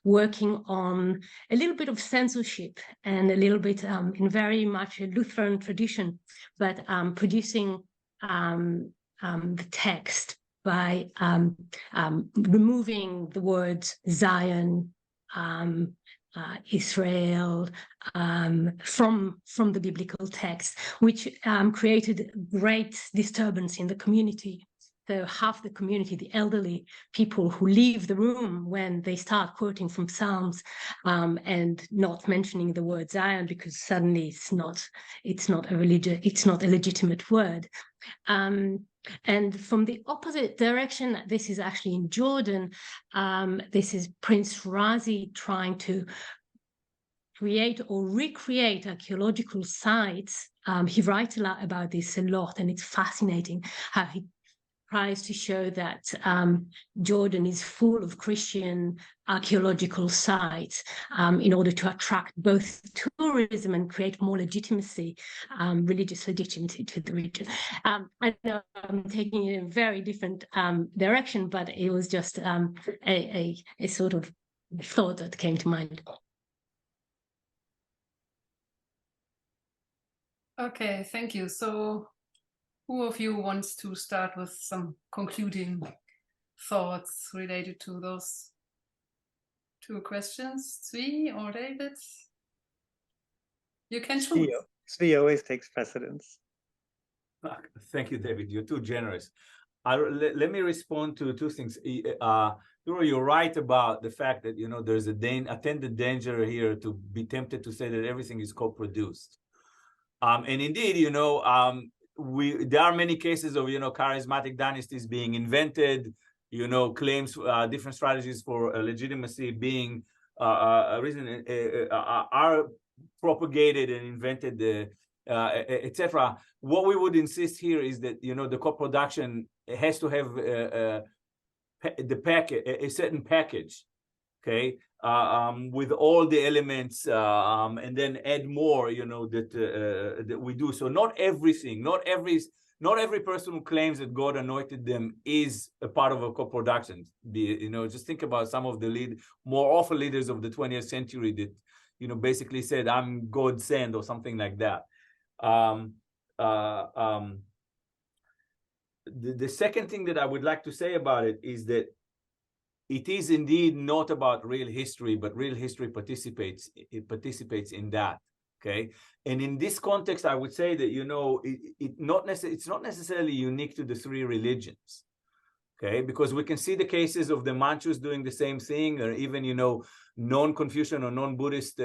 working on a little bit of censorship and a little bit in very much a Lutheran tradition, but producing the text by removing the words Zion, Israel from the biblical text, which created great disturbance in the community. So half the community, the elderly people who leave the room when they start quoting from Psalms and not mentioning the word Zion, because suddenly it's not a legitimate word. And from the opposite direction, this is actually in Jordan. This is Prince Razi trying to create or recreate archaeological sites. He writes about this a lot, and it's fascinating how he tries to show that Jordan is full of Christian archaeological sites in order to attract both tourism and create more legitimacy, religious legitimacy to the region. I know I'm taking it in a very different direction, but it was just a sort of thought that came to mind. Okay, thank you. So who of you wants to start with some concluding thoughts related to those two questions? Zvi or David? You can choose. Zvi always takes precedence. Thank you, David. You're too generous. Let me respond to two things. You're right about the fact that, there's attended danger here to be tempted to say that everything is co-produced. And indeed, there are many cases of, charismatic dynasties being invented, claims, different strategies for legitimacy being are propagated and invented, etc. What we would insist here is that, the co-production has to have a certain package, okay, with all the elements, and then add more, that we do. So not everything, not every person who claims that God anointed them is a part of a co-production. Just think about some of the more awful leaders of the 20th century that, basically said, I'm God sent or something like that. the second thing that I would like to say about it is that it is indeed not about real history, but real history participates in that. Okay, and in this context, I would say that it's not necessarily unique to the three religions. Okay, because we can see the cases of the Manchus doing the same thing, or even non-Confucian or non-Buddhist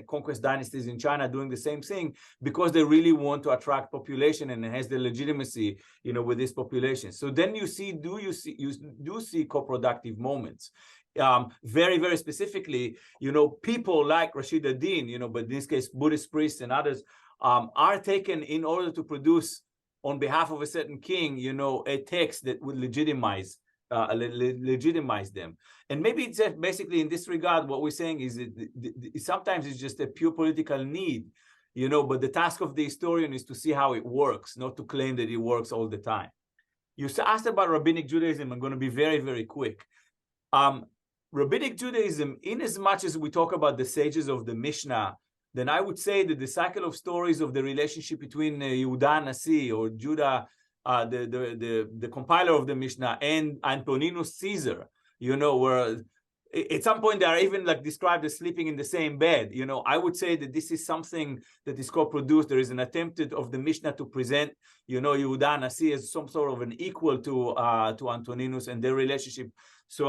conquest dynasties in China doing the same thing, because they really want to attract population and it has the legitimacy, with this population. So then you do see co-productive moments. Very, very specifically, people like Rashid ad-Din, but in this case, Buddhist priests and others are taken in order to produce, on behalf of a certain king, a text that would legitimize them. And maybe it's basically in this regard, what we're saying is that sometimes it's just a pure political need, but the task of the historian is to see how it works, not to claim that it works all the time. You asked about Rabbinic Judaism. I'm going to be very, very quick. Rabbinic Judaism, in as much as we talk about the sages of the Mishnah, then I would say that the cycle of stories of the relationship between Yehuda Nasi, or Judah, the compiler of the Mishnah, and Antoninus Caesar, where at some point they are even described as sleeping in the same bed. I would say that this is something that is co-produced. There is an attempt of the Mishnah to present, Yehuda Nasi as some sort of an equal to Antoninus and their relationship. So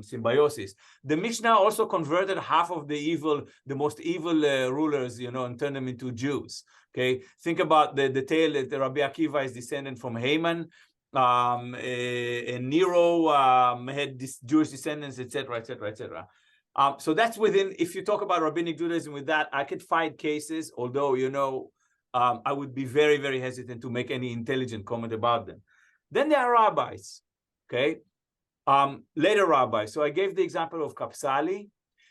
symbiosis. The Mishnah also converted half of the most evil rulers, and turned them into Jews. Okay, think about the tale that Rabbi Akiva is descendant from Haman, and Nero had this Jewish descendants, etc., etc., etc. So that's within. If you talk about Rabbinic Judaism with that, I could find cases, although I would be very, very hesitant to make any intelligent comment about them. Then there are rabbis, okay? Later rabbis. So I gave the example of Kapsali.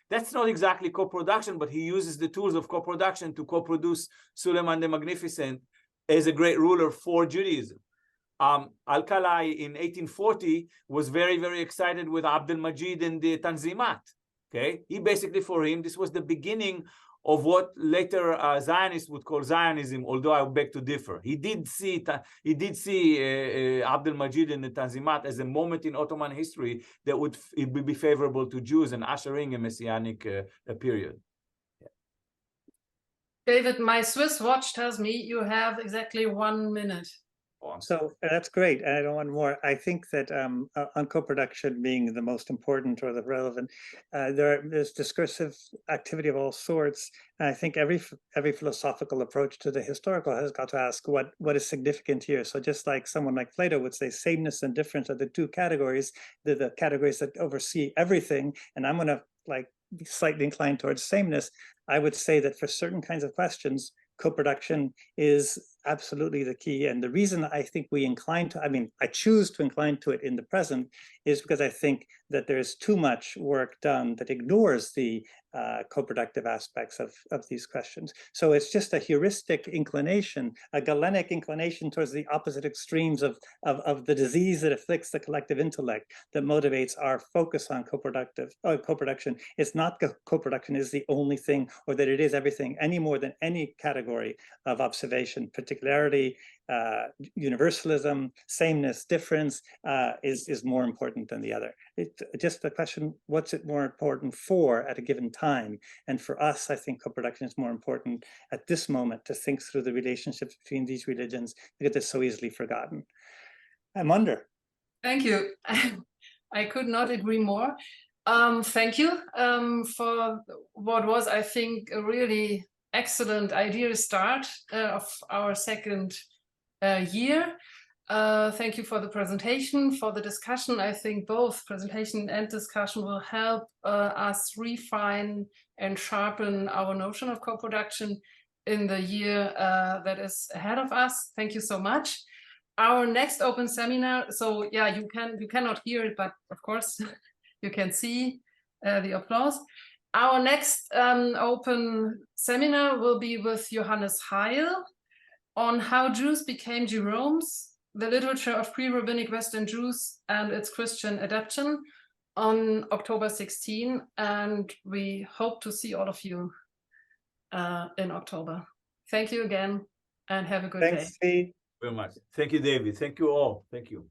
That's not exactly co-production, but he uses the tools of co-production to co-produce Suleiman the Magnificent as a great ruler for Judaism. Al-Kalai in 1840 was very, very excited with Abdul Majid and the Tanzimat, okay? For him, this was the beginning of what later Zionists would call Zionism, although I beg to differ. He did see Abdul Majid and the Tanzimat as a moment in Ottoman history that would be favorable to Jews and ushering a messianic period. Yeah. David, my Swiss watch tells me you have exactly 1 minute. So that's great. I don't want more. I think that on co-production being the most important or the relevant, there's discursive activity of all sorts. And I think every philosophical approach to the historical has got to ask what is significant here. So just like someone like Plato would say, sameness and difference are the two categories, the categories that oversee everything. And I'm going to be slightly inclined towards sameness. I would say that for certain kinds of questions, co-production is absolutely the key. And the reason I think I choose to incline to it in the present is because I think that there's too much work done that ignores the co-productive aspects of these questions. So it's just a heuristic inclination, a Galenic inclination towards the opposite extremes of the disease that afflicts the collective intellect that motivates our focus on co-production. It's not co-production is the only thing, or that it is everything, any more than any category of observation. Particularity, universalism, sameness, difference is more important than the other. It's just the question, what's it more important for at a given time? And for us, I think co-production is more important at this moment to think through the relationships between these religions, because they're so easily forgotten. I'm under. Thank you. I could not agree more. Thank you for what was, I think, a really excellent ideal start of our second year. Thank you for the presentation, for the discussion. I think both presentation and discussion will help us refine and sharpen our notion of co-production in the year that is ahead of us. Thank you so much. Our next open seminar, so yeah, you cannot hear it, but of course you can see the applause. Our next open seminar will be with Johannes Heil on how Jews became Jeromes, the literature of pre-rabbinic Western Jews and its Christian adaptation, on October 16. And we hope to see all of you in October. Thank you again. and have a good Thanks, day. Svi. Very much. Thank you, David. Thank you all. Thank you.